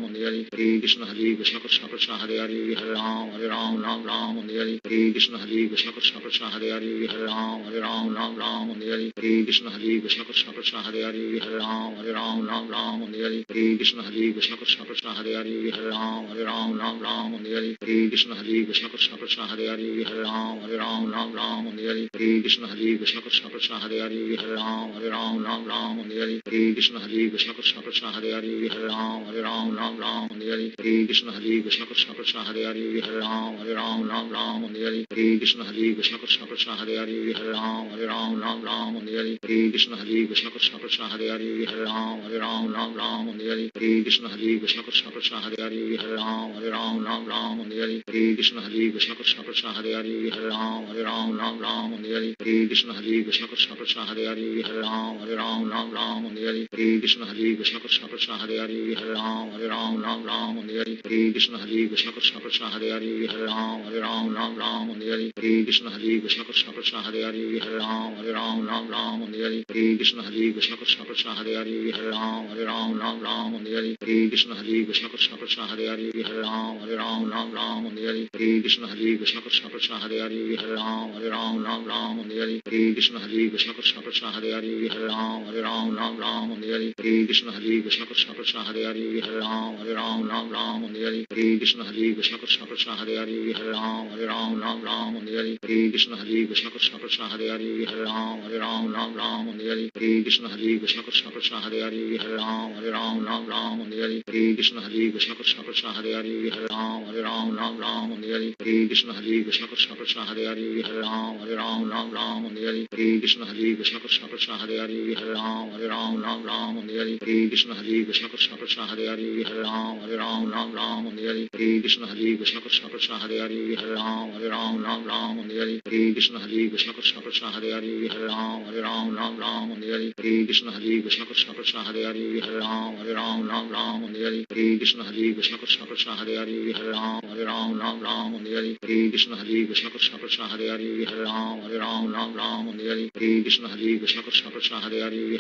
I: Hare Hare. Hare Krishna Krishna Krishna Hare Hare Hare Ram Ram Hare Hare. Hare Krishna Krishna Krishna Hare Hare Hare Ram Hare Ram, Ram Ram, Hare Hare Krishna, Hare Krishna, Krishna Krishna, Hare Hare, Hare Ram, Ram Ram, Hare Hare Krishna, Hare Krishna, Krishna Krishna, Hare Hare, Hare Ram, Ram Ram, Hare Hare Krishna, Hare Krishna, Krishna Krishna, Hare Hare, Hare Ram, Ram Ram, Hare Hare Krishna, Hare Krishna, Krishna Krishna, Hare Hare, Hare Ram, Ram, Hare Hare Krishna, Hare Krishna, Krishna Krishna, Hare Hare, Hare Ram, Ram, Hare Hare Krishna, Hare Krishna, Krishna Krishna, Hare Hare, Hare Ram, Ram, Hare Hare Krishna, Hare Krishna, Krishna Krishna, Hare Hare, Hare Ram, Ram, Hare Hare Krishna, Hare Krishna, Krishna Krishna, Hare Hare, Hare Ram, Ram, Hare Hare Krishna, Hare Krishna, Krishna Krishna, Hare Hare, Hare Ram, Ram, Hare Hare Krishna, Hare Krishna, Krishna Krishna, Hare Hare, Hare Ram, Ram, Hare Hare Krishna, Hare Krishna, Krishna Krishna, Hare Hare, Hare Ram, Ram, Hare Hare Krishna, Hare Krishna, Krishna Krishna, Hare Hare, Hare Ram, Ram, Hare Hare Krishna, Hare Krishna, Krishna Krishna, Hare Hare, Hare Ram, Ram, Hare Hare Krishna, Hare Krishna, Krishna Krishna, Hare Hare, Hare Ram, Ram, Hare Hare Krishna, Hare Krishna, Krishna Krishna, Hare Hare, Hare Ram, Ram, Hare Hare Krishna, Hare Krishna, Krishna Krishna, Hare Hare, Hare Ram, Ram, Hare Hare Krishna, Hare Krishna, Krishna Krishna, Hare Hare, Hare Ram, Ram, Hare Hare Krishna, Hare Krishna, Krishna Krishna, Hare Hare, Hare Ram, Ram, Hare Hare Krishna, Hare Krishna, Krishna Krishna, Hare Hare, Hare Ram, Ram, Hare Hare Krishna, Hare Krishna, Krishna Krishna, Hare Hare, Hare Ram, Ram, Hare Hare Krishna, Hare Krishna, Krishna Krishna, Hare Hare, Hare Ram, Ram, Hare Hare Krishna, Hare Krishna, Krishna Krishna, Hare Hare, Hare Ram, Ram, Hare Hare Krishna, Hare Krishna, Krishna Krishna, Hare Hare, Hare Ram, Ram, Hare Hare Krishna, Hare Krishna, Krishna Krishna, Hare Hare, Hare Ram, Ram, Hare Hare Krishna, Hare Krishna, Krishna Krishna, Hare Hare, Hare Ram, Ram, Hare Hare Krishna, Hare Krishna, Krishna Krishna, Hare Hare, Hare Ram, Ram, Hare Hare Krishna, Hare Krishna, Krishna Krishna, Hare Hare, Hare Ram, Ram, Hare Hare Krishna, Hare Krishna, Krishna Krishna, Hare Hare, Hare Ram, Ram, Hare Hare Krishna, Hare Krishna, Krishna Krishna, Hare Hare, Hare Ram, Ram, Hare Hare Krishna, Hare Krishna, Krishna Krishna, Hare Hare, Hare Ram, Ram, Hare Hare Krishna, Hare Krishna, Krishna Krishna, Hare Hare, Hare Ram, Ram, Hare Hare Krishna, Hare Krishna, Krishna Krishna, Hare Hare, Hare Ram, Ram, Hare Hare Krishna, Hare Krishna, Krishna Krishna, Hare Hare, Hare Ram, Ram, Hare Hare Krishna, Hare Krishna, Krishna Krishna, Hare Hare, Hare Ram, Ram, Hare Hare Krishna, Hare Krishna, Krishna Krishna, Hare Hare,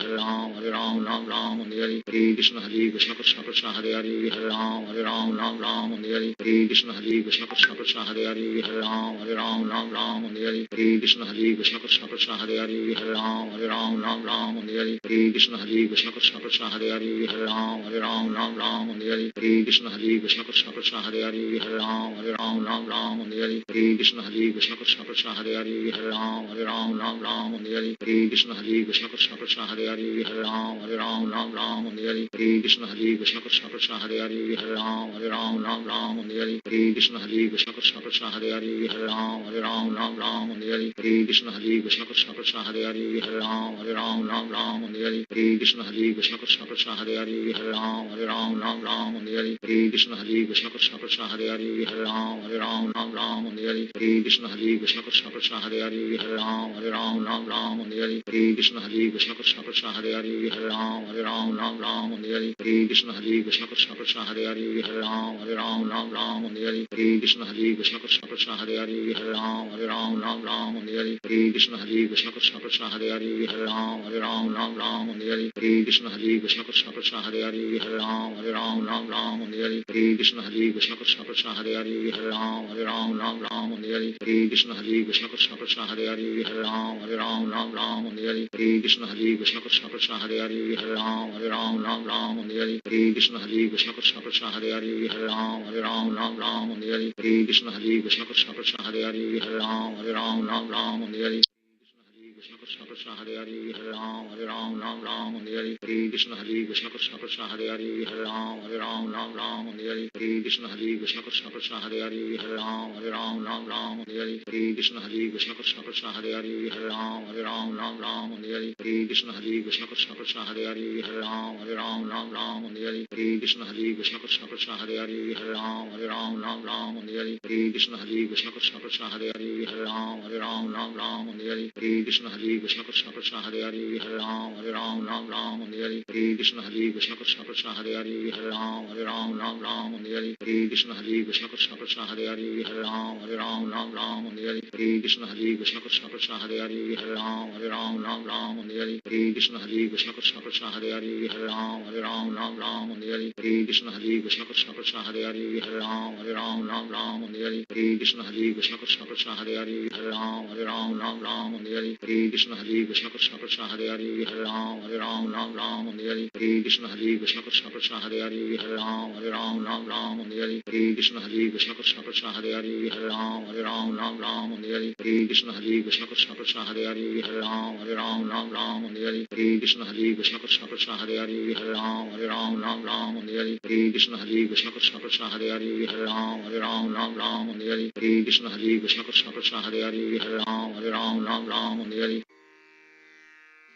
I: Hare Ram, Ram, Hare Hare Krishna, Hare Krishna, Krishna Krishna, Hare Hare, Hare Ram, Ram, Hare Hare Krishna, Hare Krishna, Krishna Krishna, Hare Hare, Hare Ram, Ram, Hare Hare Krishna, Hare Krishna, Krishna Krishna, Hare Hare, Hare Ram, Ram, Hare Hare Krishna, Hare Krishna, Krishna Krishna, Hare Hare, Hare Ram, Ram, Hare Hare Krishna, Hare Krishna, Krishna Krishna, Hare Hare, Hare Ram, Ram, Hare Hare Krishna, Hare Krishna, Krishna Krishna, Hare Hare, Hare Ram, Ram, Hare Hare Krishna, Hare Krishna, Krishna Krishna, Hare Hare, Hare Ram, Ram, Hare Hare Krishna, Hare Krishna, Krishna Krishna, Hare Hare, Hare Ram, Ram, Hare Hare Krishna, Hare Krishna, Krishna Krishna, Hare Hare, Hare Ram, Ram, Hare Hare Krishna, Hare Krishna, Krishna Krishna, Hare Hare, Hare Ram, Ram, Hare Hare Krishna, Hare Krishna, Krishna Krishna, Hare Hare, Hare Ram, Ram, Hare Hare Krishna, Hare Krishna, Krishna Krishna, Hare Hare, Hare Ram, Ram, Hare Hare Krishna, Hare Krishna, Krishna Krishna, Hare Hare, Hare Ram, Ram, Hare Hare Krishna, Hare Krishna, Krishna Krishna, Hare Hare, Hare Ram, Ram, Hare Hare Krishna, Hare Krishna, Krishna Krishna, Hare Hare, Hare Ram, Ram, Hare Hare Krishna, Hare Krishna, Krishna Krishna, Hare Hare, Hare Ram, Ram, Hare Hare Krishna, Hare Krishna, Krishna Krishna, Hare Hare, Hare Ram, Ram, Hare Hare Krishna, Hare Krishna, Krishna Krishna, Hare Hare, Hare Ram, Ram, Hare Hare Krishna, Hare Krishna, Krishna Krishna, Hare Hare, Hare Ram, Ram, Hare Hare Krishna, Hare Krishna, Krishna Krishna, Hare Hare, Hare Ram, Ram, Hare Krishna, Krishna Krishna, Hare Hare, Hare Ram, Hare Krishna, Hare Krishna, Krishna Krishna, Hare Hare, Hare Ram, Hare Krishna, Hare Krishna, Krishna Krishna, Hare Hare, Hare Ram, Hare Krishna, Hare Krishna, Krishna Krishna, Hare Hare, Hare Ram, Hare Krishna, Hare Krishna, Krishna Krishna, Hare Hare, Hare Ram, Hare Krishna, Hare Krishna, Krishna Krishna, Hare Hare, Hare Ram, Hare Krishna, Hare Krishna, Krishna Krishna, Hare Hare, Hare Ram, Hare Krishna, Hare Krishna Krishna Krishna Hare Hare Hare Ram Ram Ram Hare Hare Hare Krishna Krishna Krishna Hare Hare Hare Ram Ram Ram Hare Hare Hare Krishna Krishna Krishna Hare Hare Hare Ram Ram Hare Hare Hare Krishna Krishna Krishna Hare Hare Hare Ram Ram Hare Hare Hare Krishna Krishna Krishna Hare Hare Hare Ram Hare Hare Hare Krishna Krishna Krishna Hare Hare Hare Ram Hare Hare Hare Krishna Krishna Krishna Hare Hare Hare Ram Hare Hare Hare Krishna Krishna Krishna Hare Hare Hare Ram Hare Hare Hare Krishna Krishna Krishna Hare Hare Hare Ram Hare Hare Hare Krishna Krishna Krishna Hare Hare Hare Ram Hare Hare Hare Krishna Krishna Krishna Hare Hare Hare Ram Hare Hare Hare Krishna Krishna Krishna Hare Hare Hare Ram Hare Hare Hare Krishna Krishna Krishna Hare Hare Hare Ram Hare Hare Hare Krishna Krishna Krishna Hare Hare Hare Ram Hare Hare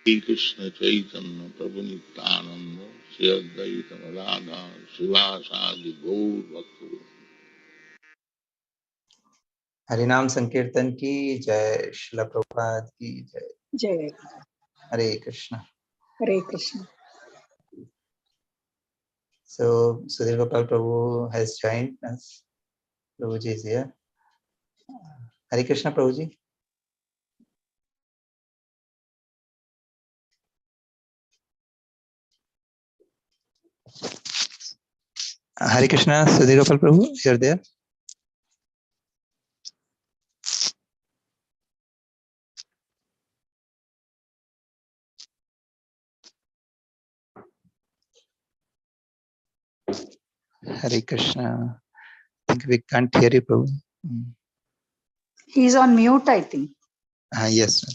I: Hare Krishna Chaitanya Prabhu Nityananda Shri Advaita Radha Srivasadi Gaur Bhakti
B: हरिनाम संकीर्तन की जय, श्रील प्रभुपाद की जय।
J: जय
B: हरे कृष्णा।
J: हरे Krishna.
B: So Sudhir Gopal Prabhu has joined us. Prabhuji is here. Hare Krishna Prabhuji. Hare Krishna, Sudhir Gopal Prabhu, you're there. Hare Krishna. I think we can't hear you, Prabhu.
J: He's on mute, I think.
B: Yes.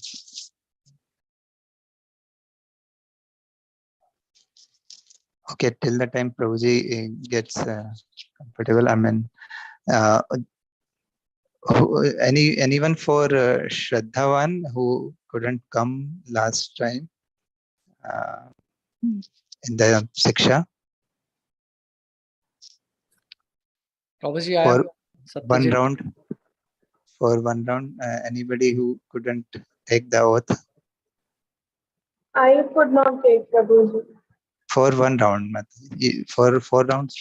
B: Okay, till the time Prabhuji gets comfortable, I mean, anyone for Shraddhavan who couldn't come last time in the Siksha?
K: Prabhuji,
B: for one round, anybody who couldn't take the oath?
E: I could not take Prabhuji.
B: For one round, Mataji. For 4 rounds,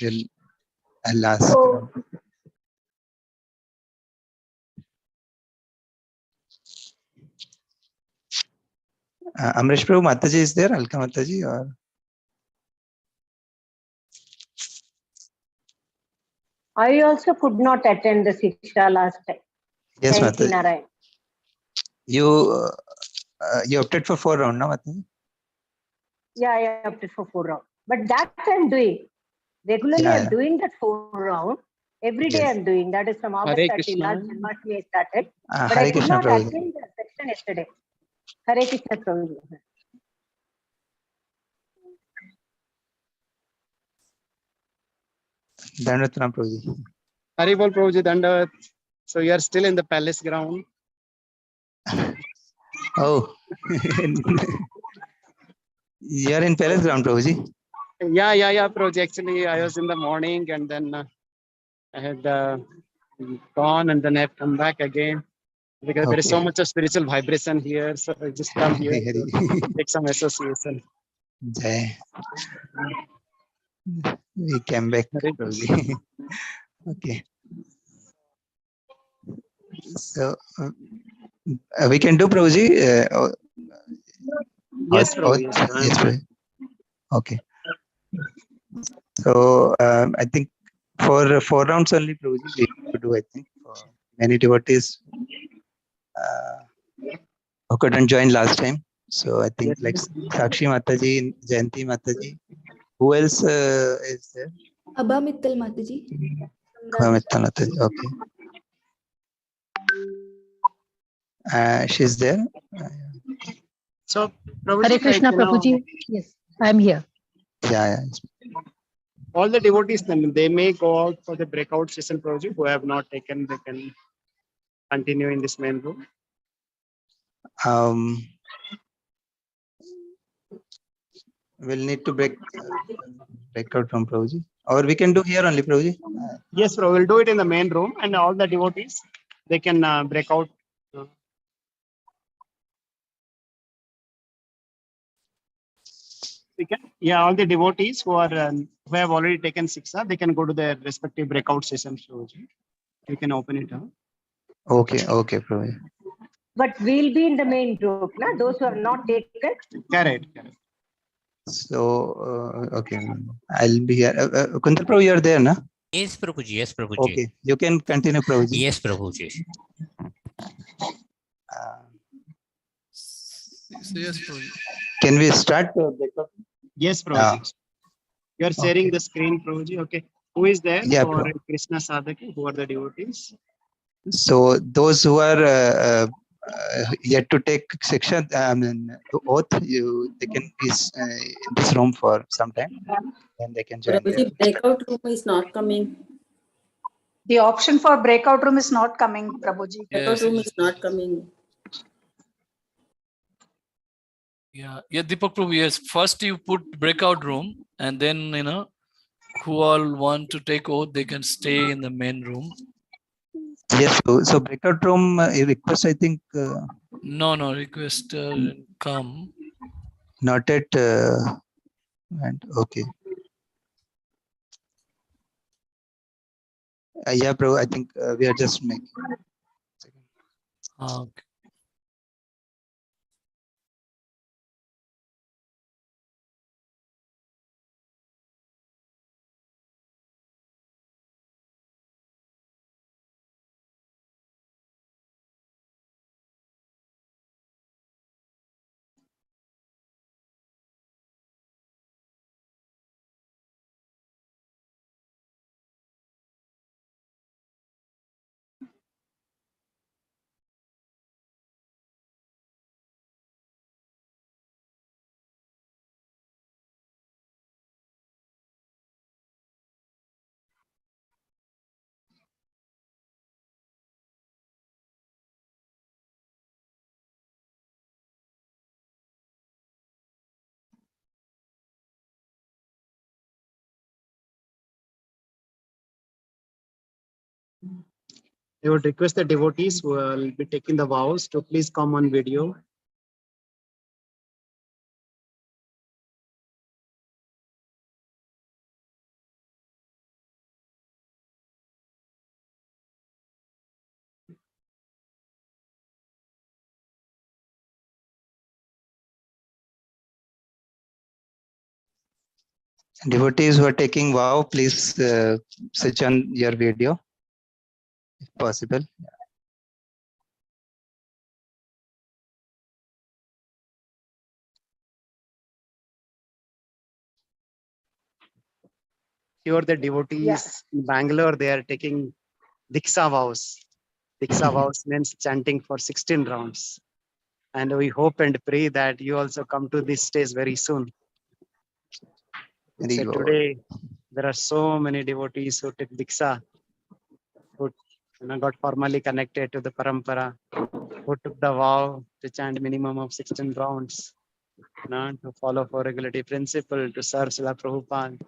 B: I'll ask.
E: Oh.
B: Amrish Prabhu, Mataji is there? Alka Mataji or?
H: I also could not attend the Siksha last time.
B: Yes,
H: Thank you,
B: Mataji.
H: Narayan.
B: You opted for 4 rounds, no, Mataji?
H: Yeah, I opted for 4 rounds. But that I'm doing. Regularly, I'm doing that 4 round. Every day I'm doing. That is from August 30. Last Janmashtami I started. But I could not attend the section yesterday. Hare Krishna Prabhuji.
B: Dandavat Prabhuji.
L: Hare Bol Prabhuji, Dandavat. So you are still in the palace ground?
B: Oh. You are in palace ground, Prabhuji?
L: Yeah, Prabhuji. Actually, I was in the morning and then I had gone and then I have come back again because there is so much of spiritual vibration here. So I just come here to take some association.
B: Jai. We came back, Prabhuji. Okay. So we can do, Prabhuji.
L: Yes, Prabhuji.
B: Yes, Prabhuji. Okay. So I think for 4 rounds only, Prabhuji, we could do, I think, for many devotees who couldn't join last time. So I think like Sakshi Mataji, Jayanti Mataji. Who else is there?
M: Abha Mittal Mataji.
B: Abha Mittal Mataji, okay. She's there.
L: So, Prabhuji,
N: Hare Krishna, Prabhuji. Yes, I'm here.
B: Yeah.
L: All the devotees, they may go out for the breakout session, Prabhuji. Who have not taken, they can continue in this main room.
B: We'll need to break out from Prabhuji. Or we can do here only, Prabhuji.
L: Yes, Prabhu, we'll do it in the main room and all the devotees, they can break out. Yeah, all the devotees who have already taken Siksha, they can go to their respective breakout sessions. You can open it up.
B: Okay, okay, Prabhuji.
H: But we'll be in the main group, na? Those who have not taken.
L: Correct.
B: So, okay, I'll be here. Kuntal Prabhu, you're there, na?
O: Yes, Prabhuji. Yes, Prabhuji.
B: Okay, you can continue, Prabhuji.
O: Yes, Prabhuji.
A: Yes, Prabhuji.
B: Can we start?
L: Yes, Prabhuji. You're sharing the screen, Prabhuji. Okay. Who is there
B: Yeah,
L: for
B: Prabhu.
L: Krishna Sadhaka? Who are the devotees?
B: So those who are yet to take section, oath, they can be in this room for some time, and they can join.
D: Prabhuji, breakout room is not coming.
J: The option for breakout room is not coming, Prabhuji.
D: Breakout room is not coming.
A: Yeah, Deepak Prabhu, yes. First you put breakout room, and then who all want to take oath, they can stay in the main room.
B: Yes, so breakout room request, I think.
A: No, request come.
B: Not at. And okay. Yeah, bro. I think we are just making.
A: Okay.
L: I would request the devotees who will be taking the vows to please come on video.
B: Devotees who are taking vow, please switch on your video, if possible.
L: Here the devotees in Bangalore, they are taking Diksha vows. Diksha vows means chanting for 16 rounds. And we hope and pray that you also come to this stage very soon. So today, there are so many devotees who took Diksha, who got formally connected to the Parampara, who took the vow to chant minimum of 16 rounds, to follow for regularity principle, to serve Srila Prabhupada.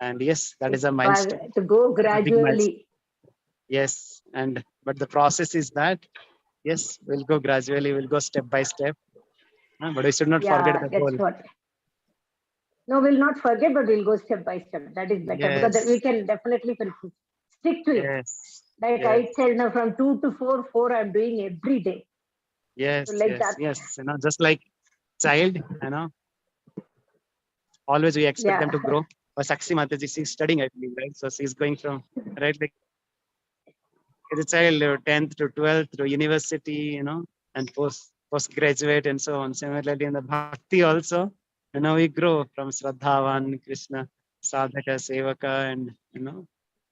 L: And yes, that is a milestone.
H: To go
L: Big milestone.
H: gradually.
L: Yes, but the process is that, yes, we'll go gradually, we'll go step by step. But we should not forget the goal.
H: That's what. No, we'll not forget, but we'll go step by step. That is better because we can definitely stick to it. Like I said, now from 2 to 4 I'm doing every day.
L: Yes,
H: so like that.
L: yes. Just like child, always we expect them to grow. But Sakshi Mataji, she's studying, I believe, right? So she's going from, right, like as a child, 10th to 12th to university, and postgraduate and so on. Similarly, in the Bhakti also, we grow from Shraddhavan, Krishna, Sadhaka, Sevaka, and,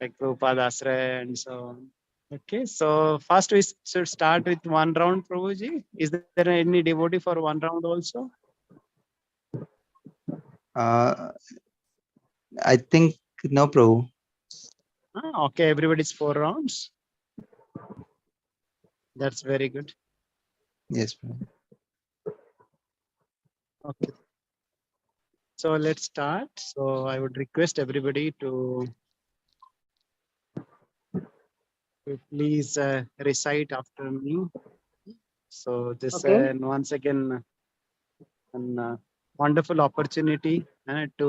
L: like Prabhupada Asraya and so on. Okay, so first we should start with one round, Prabhuji. Is there any devotee for one round also?
B: I think no, Prabhu.
L: Okay, everybody's 4 rounds. That's very good.
B: Yes, Prabhu.
L: Okay. So let's start. So I would request everybody to please recite after me. So this once again, wonderful opportunity to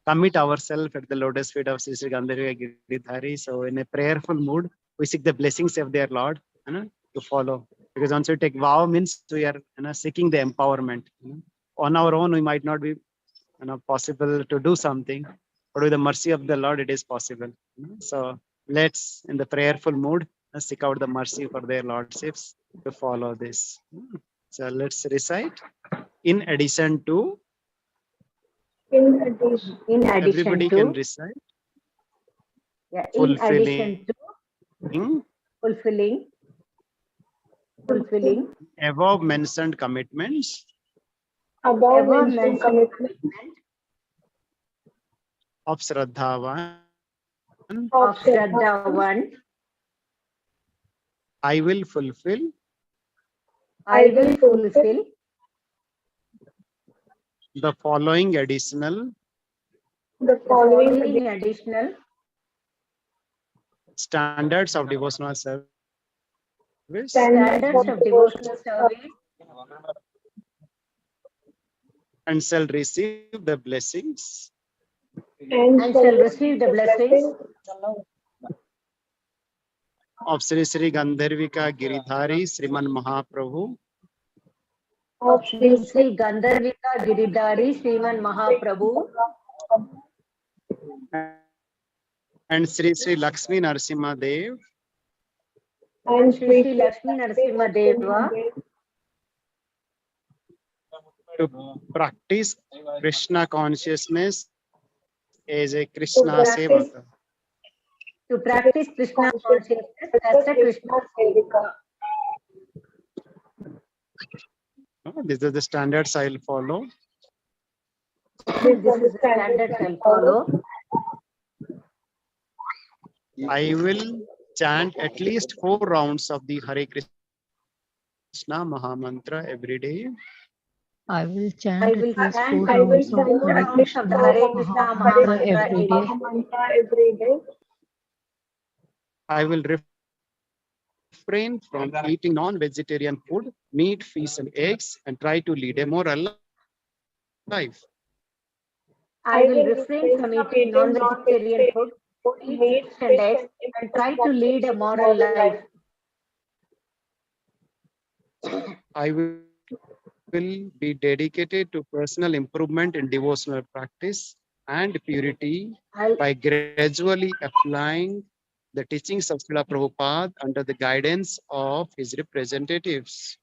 L: commit ourselves at the lotus feet of Sri Sri Gandharva Giridhari. So in a prayerful mood, we seek the blessings of their Lord to follow. Because once we take vow means we are seeking the empowerment. On our own, we might not be possible to do something, but with the mercy of the Lord, it is possible. So let's, in the prayerful mood, seek out the mercy for their lordships to follow this. So let's recite. In addition to, everybody can recite.
H: Yeah, in addition to fulfilling
L: above mentioned commitments
E: Above mentioned commitment
L: of Shraddhavan,
E: of Shraddhavan,
L: I will fulfill the following additional
E: the following
H: additional
L: standards of devotional service
H: standards of devotional service
L: and shall receive the blessings
E: and shall receive the blessings
L: of Sri Sri Gandharvika Giridhari Sriman Mahaprabhu
E: of
H: Sri Sri Gandharvika Giridhari Sriman Mahaprabhu
L: and Sri Sri Lakshmi Narasimha Dev
E: and
H: Sri Sri Lakshmi Narasimha Deva
L: to practice Krishna consciousness as a Krishna Sevaka.
H: to practice Krishna consciousness as a Krishna Sevaka.
L: These are the standards I will follow.
H: This is the standards I'll follow.
L: I will chant at least 4 rounds of the Hare Krishna Mahamantra every day.
N: I will
H: I
N: chant
H: will
N: at least
H: chant
N: 4
E: I will
N: rounds of
E: chant
N: Hare
E: at least
H: of the
N: Krishna
H: Hare Krishna
N: Mahamantra
H: Mahamantra
N: every day.
E: Mahamantra every day.
L: I will refrain from eating non-vegetarian food, meat, fish, and eggs, and try to lead a more alive life.
H: I will refrain from eating non-vegetarian food, meat, fish and eggs, and try to lead a moral life.
L: I will be dedicated to personal improvement in devotional practice and purity by gradually applying the teachings of Srila Prabhupada under the guidance of his representatives.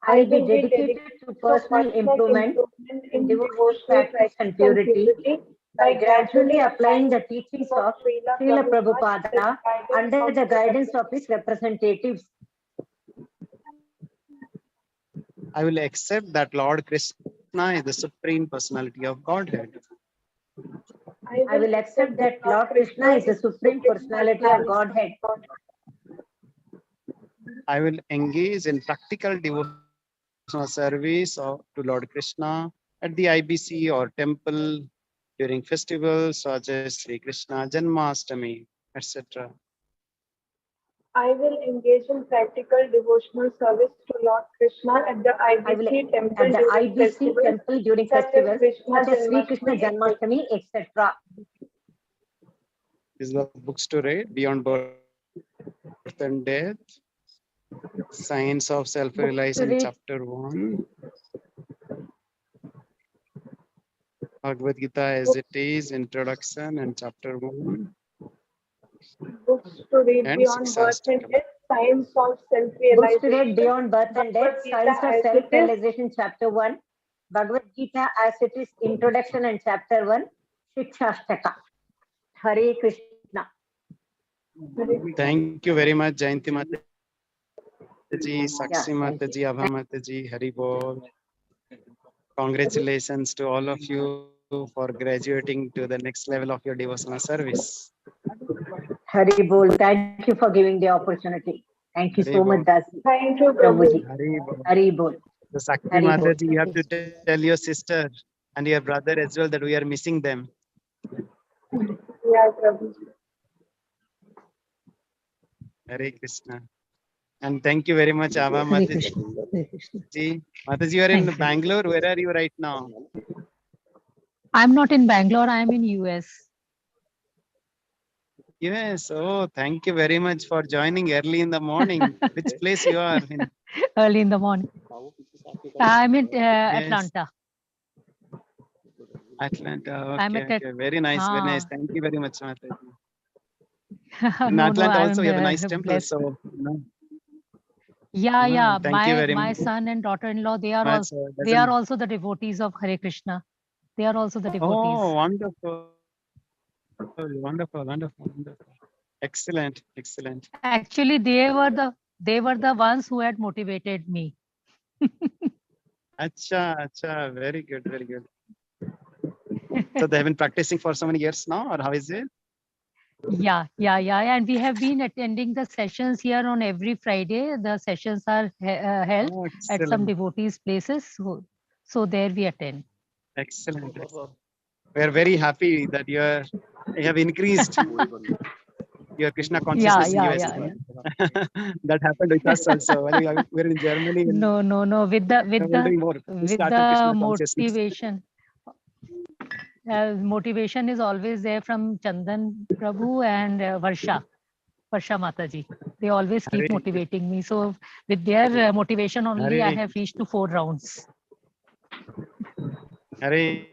H: I will be dedicated to personal improvement in devotional practice and purity by gradually applying the teachings of Srila Prabhupada under the guidance of his representatives.
L: I will accept that Lord Krishna is the Supreme Personality of Godhead.
H: I will accept that Lord Krishna is the Supreme Personality of Godhead.
L: I will engage in practical devotional service to Lord Krishna at the IBC or temple during festivals such as Sri Krishna Janmashtami, etc.
E: I will engage in practical devotional service to Lord Krishna at the IBC temple
H: during festivals such as Sri Krishna Janmashtami, etc.
L: These are the books to read: Beyond Birth and Death, Science of Self-Realization, Chapter 1, Bhagavad Gita as it is, Introduction, and Chapter 1.
E: Books to read
L: And
E: Beyond Birth and Death, Science of Self-Realization.
H: Books to read Beyond Birth and Death, Science of Self-Realization, Chapter 1, Bhagavad Gita as it is, Introduction and Chapter 1, Shikshashtaka. Hare Krishna.
L: Thank you very much, Jayanti Mataji, Sakshi Mataji, Abha Mataji, Hari Bol. Congratulations to all of you for graduating to the next level of your devotional service.
H: Hari Bol, thank you for giving the opportunity. Thank you so much, Dasi.
E: Thank you,
H: Prabhuji.
L: Hari Bol.
H: Hari Bol.
L: So Sakshi
H: Hari Bol.
L: Mataji, you have to tell your sister and your brother as well that we are missing them.
E: Yeah, Prabhuji.
L: Hare Krishna. And thank you very much, Ava
N: Hare
L: Mataji.
N: Krishna. Hare Krishna.
L: Mataji, you are in
N: Thank you.
L: Bangalore. Where are you right now?
N: I'm not in Bangalore. I'm in US.
L: Yes. Oh, thank you very much for joining early in the morning. Which place you are in?
N: Early in the morning. I'm in
L: Yes.
N: Atlanta.
L: Atlanta.
N: I'm
L: Okay.
N: at
L: Okay. Very nice. Very nice.
N: Ah.
L: Thank you very much, Mataji. In
N: No,
L: Atlanta also
N: I'm
L: we have a nice temple.
N: blessed.
L: So,
N: Yeah, yeah.
L: thank you very
N: My
L: much.
N: son and daughter-in-law, they are
L: Much,
N: also the devotees of Hare Krishna. They are also the devotees.
L: Oh, wonderful. Wonderful, wonderful, wonderful. Excellent, excellent.
N: Actually, they were the ones who had motivated me.
L: Acha, acha, very good, very good. So they have been practicing for so many years now, or how is it?
N: Yeah. And we have been attending the sessions here on every Friday. The sessions are held
L: Oh,
N: at some
L: excellent,
N: devotees' places. So there we attend.
L: excellent, excellent. We are very happy that you have increased your Krishna consciousness in US.
N: Yeah.
L: That happened with us also. When we were in Germany,
N: No. With
L: start of
N: the
L: Krishna consciousness.
N: motivation is always there from Chandan Prabhu and Varsha Mataji. They always keep
L: Hare
N: motivating me. So with their motivation only, I
L: Hare
N: have reached to 4 rounds.
L: Hare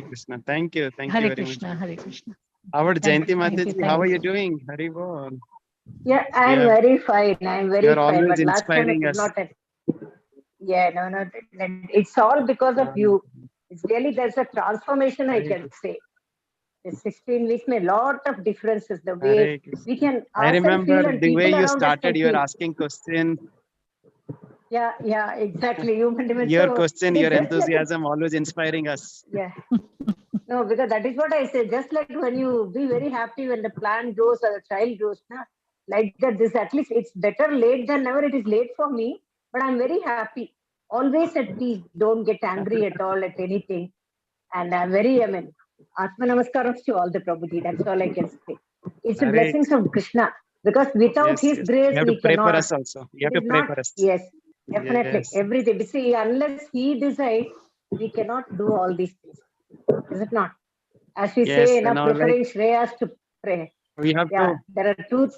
L: Krishna. Thank you very much.
N: Hare Krishna.
L: Our
N: Thank
L: Jayanti
N: you.
L: Mataji, how are you doing? Hari Bol.
P: Yeah, I'm very fine. I'm
L: You
P: very
L: are
P: fine.
L: always
P: But last time it
L: inspiring
P: did
L: us.
P: not. Yeah, no. It's all because of you. It's really there's a transformation, I can say. The 16 weeks made a lot of differences. The way we can
L: I
P: ourselves
L: remember
P: feel and
L: the way
P: people
L: you
P: around us
L: started.
P: can
L: You were
P: feel.
L: asking question.
P: Yeah, exactly.
L: Your
P: So
L: question,
P: it
L: your
P: is just like
L: enthusiasm, always inspiring us.
P: yeah. No, because that is what I say. Just like when you be very happy when the plant grows or the child grows, na, like that. This at least it's better late than never. It is late for me, but I'm very happy. Always at peace. Don't get angry at all at anything. And I'm very, Atma Namaskaram to all the Prabhuji. That's all I can say. It's a
L: Hare
P: blessing from Krishna. Because without his grace,
L: You have to
P: we
L: pray for
P: cannot.
L: us also. You have
P: It
L: to
P: is
L: pray
P: not,
L: for us.
P: yes, definitely.
L: Yes.
P: Everything. See, unless he decides, we cannot do all these things. Is it not? As we say,
L: You know, like
P: preferring Shreyas to pray.
L: we have to.
P: There are two.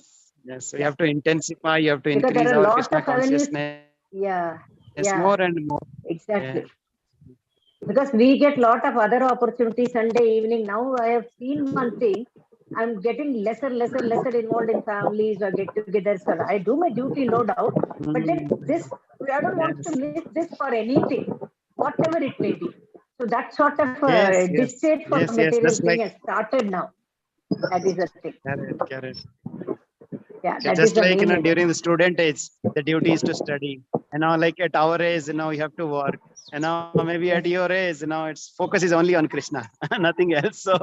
L: Yes, we have to intensify. You have to
P: Because there
L: increase
P: are a
L: our
P: lot
L: Krishna
P: of avenues.
L: consciousness.
P: Yeah.
L: More and more.
P: Exactly. Because we get lot of other opportunities Sunday evening. Now I have seen one thing. I'm getting lesser involved in families or get-togethers. So I do my duty, no doubt. But then this, I don't want to miss this for anything, whatever it may be. So that sort of distaste for material
L: That's
P: thing
L: like
P: has started now. That is the thing.
L: correct.
P: Yeah, that is
L: Just
P: the
L: like
P: main.
L: during the student age, the duty is to study. Like at our age, you have to work. Maybe at your age, its focus is only on Krishna, nothing else. So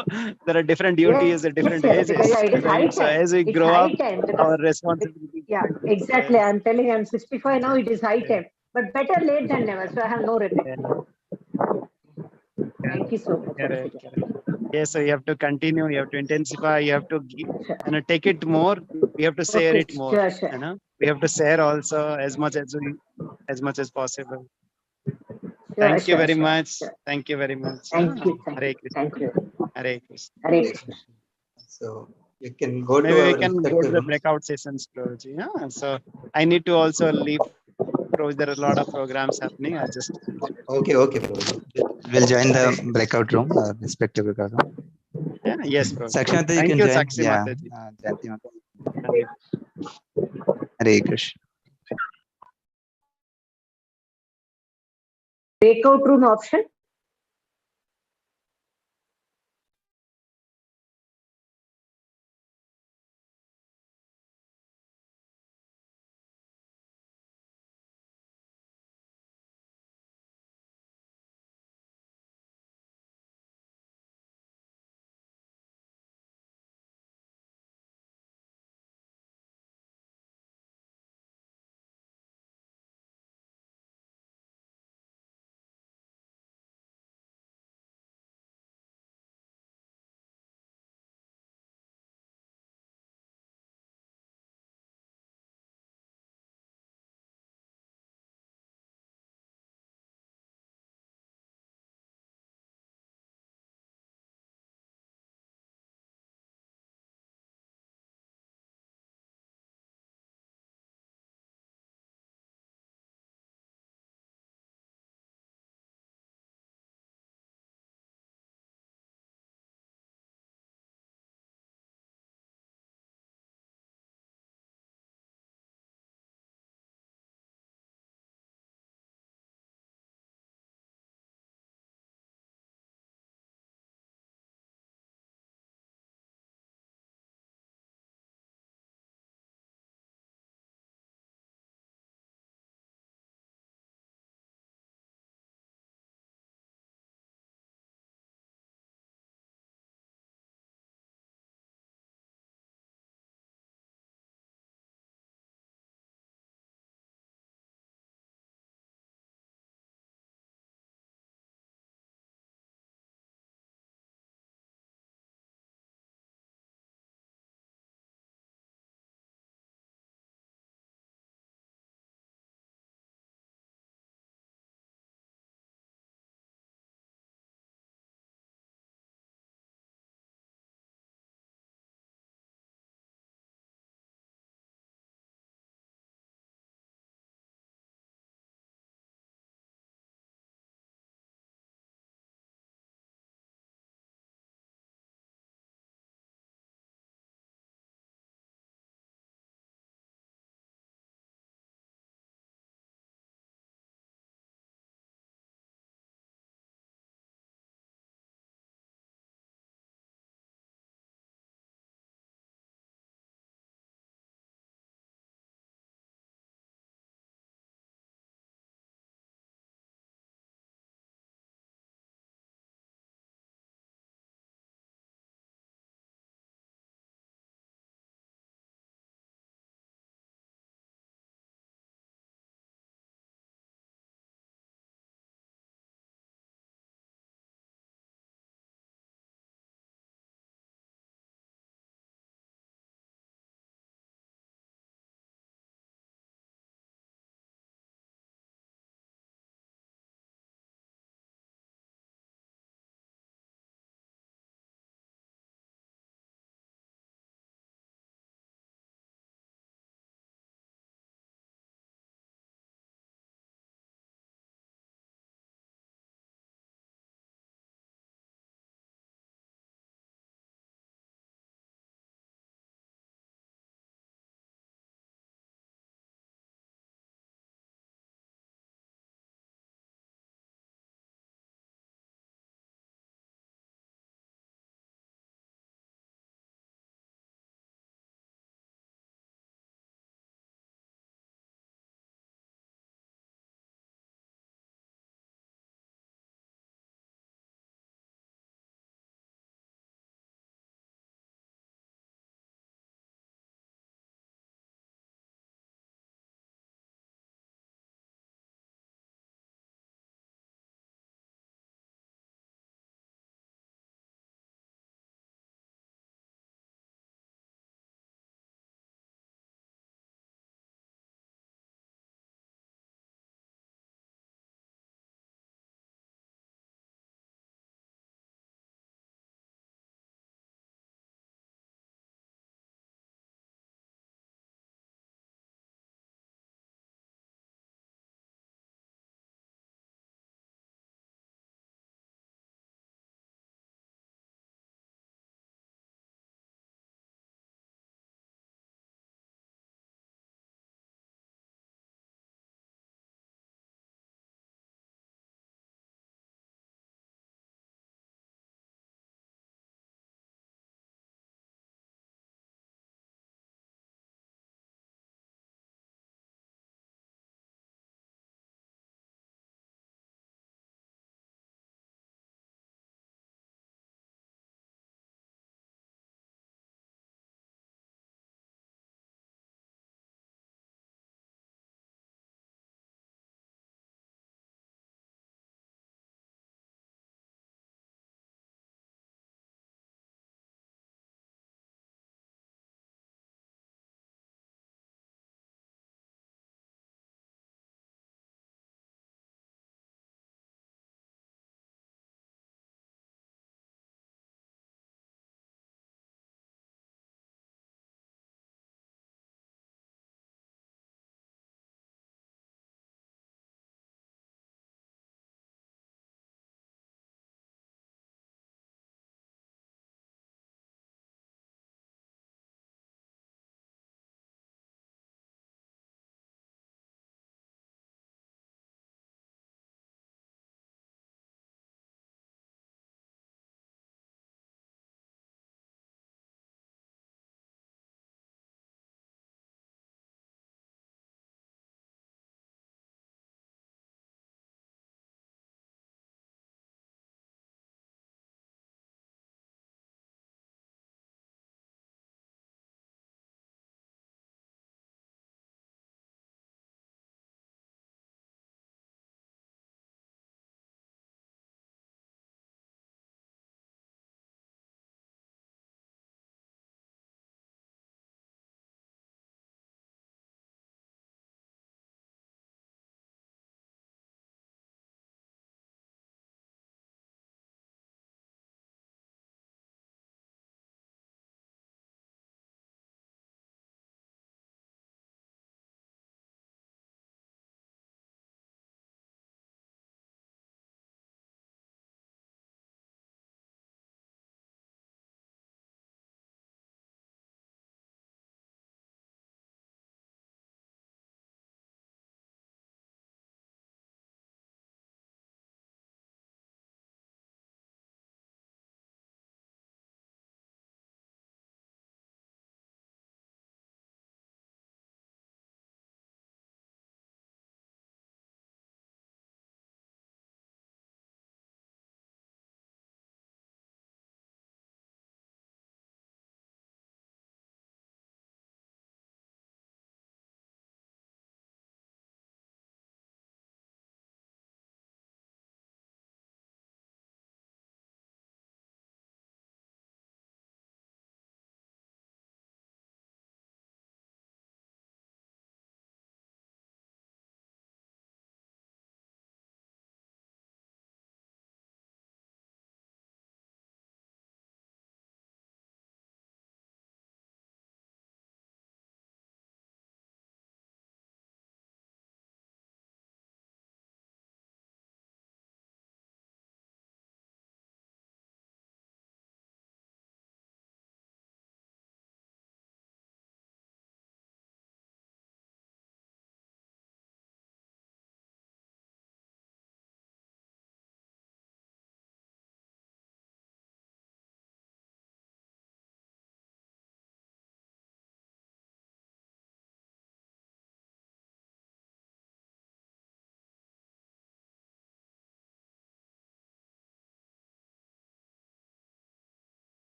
L: there are different duties at different
P: Because
L: ages.
P: it is high
L: Right? So
P: time.
L: as we
P: It's
L: grow
P: high
L: up,
P: time because
L: our responsibility.
P: yeah, exactly. I'm telling you, I'm 65 now. It is high time, but better late than never. So I have no regret. Thank you so much.
L: Correct. Yes, so you have to continue. You have to intensify. You have to take it more. We have to share it more.
P: Sure.
L: We have to share also as much as possible. Thank you very much. Thank you very much.
P: Thank you.
L: Hare Krishna.
P: Thank you.
L: Hare Krishna.
P: Hare Krishna.
B: So we can go
L: Maybe
B: to
L: we
B: our
L: can go to
B: respective
L: the
B: rooms.
L: breakout sessions, Prabhuji. Yeah. So I need to also leave. There are a lot of programs happening. I just.
B: Okay, Prabhuji. We'll join the breakout room, respective breakout room.
L: Yeah, yes, Prabhuji.
B: Sakshi Mataji, you
L: Thank
B: can
L: you,
B: join.
L: Sakshi
B: Yeah.
L: Mataji.
B: Jayanti Mataji. Hare Krishna.
P: Breakout room option.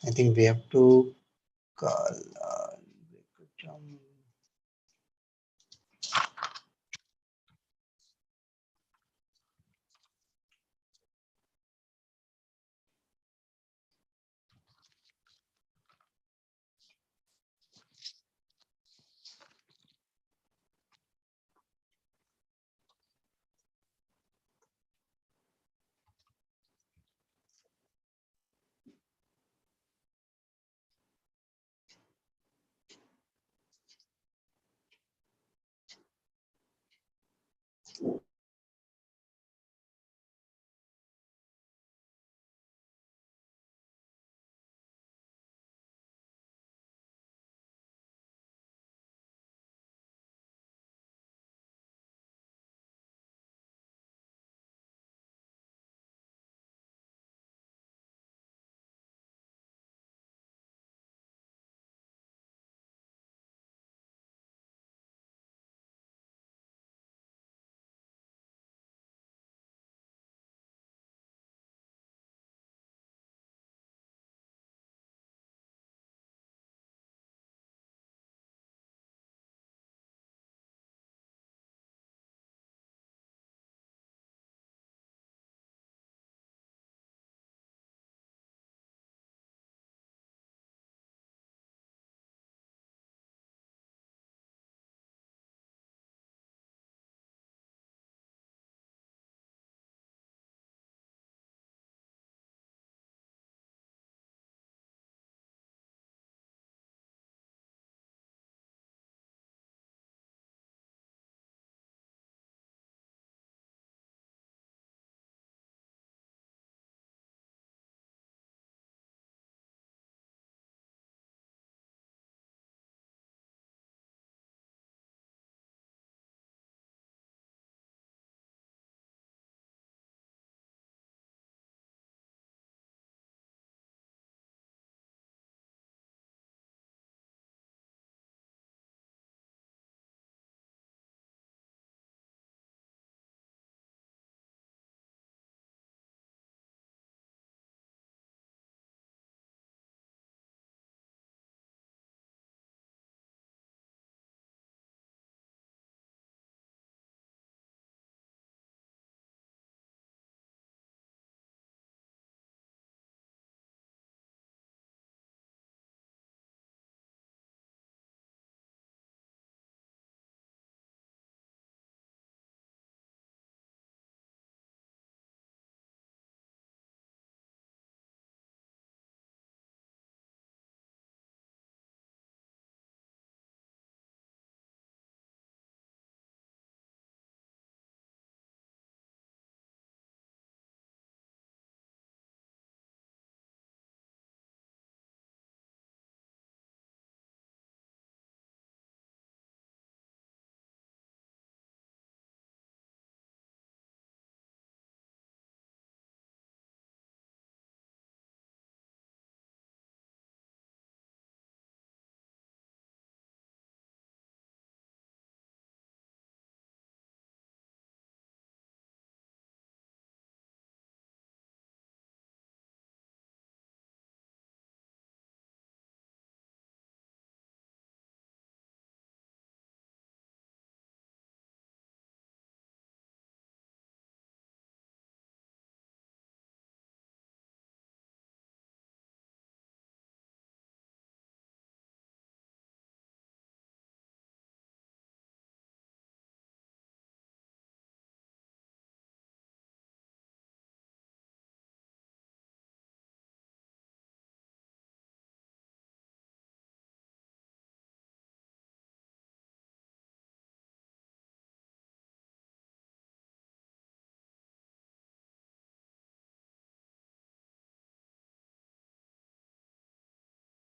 B: I think we have to call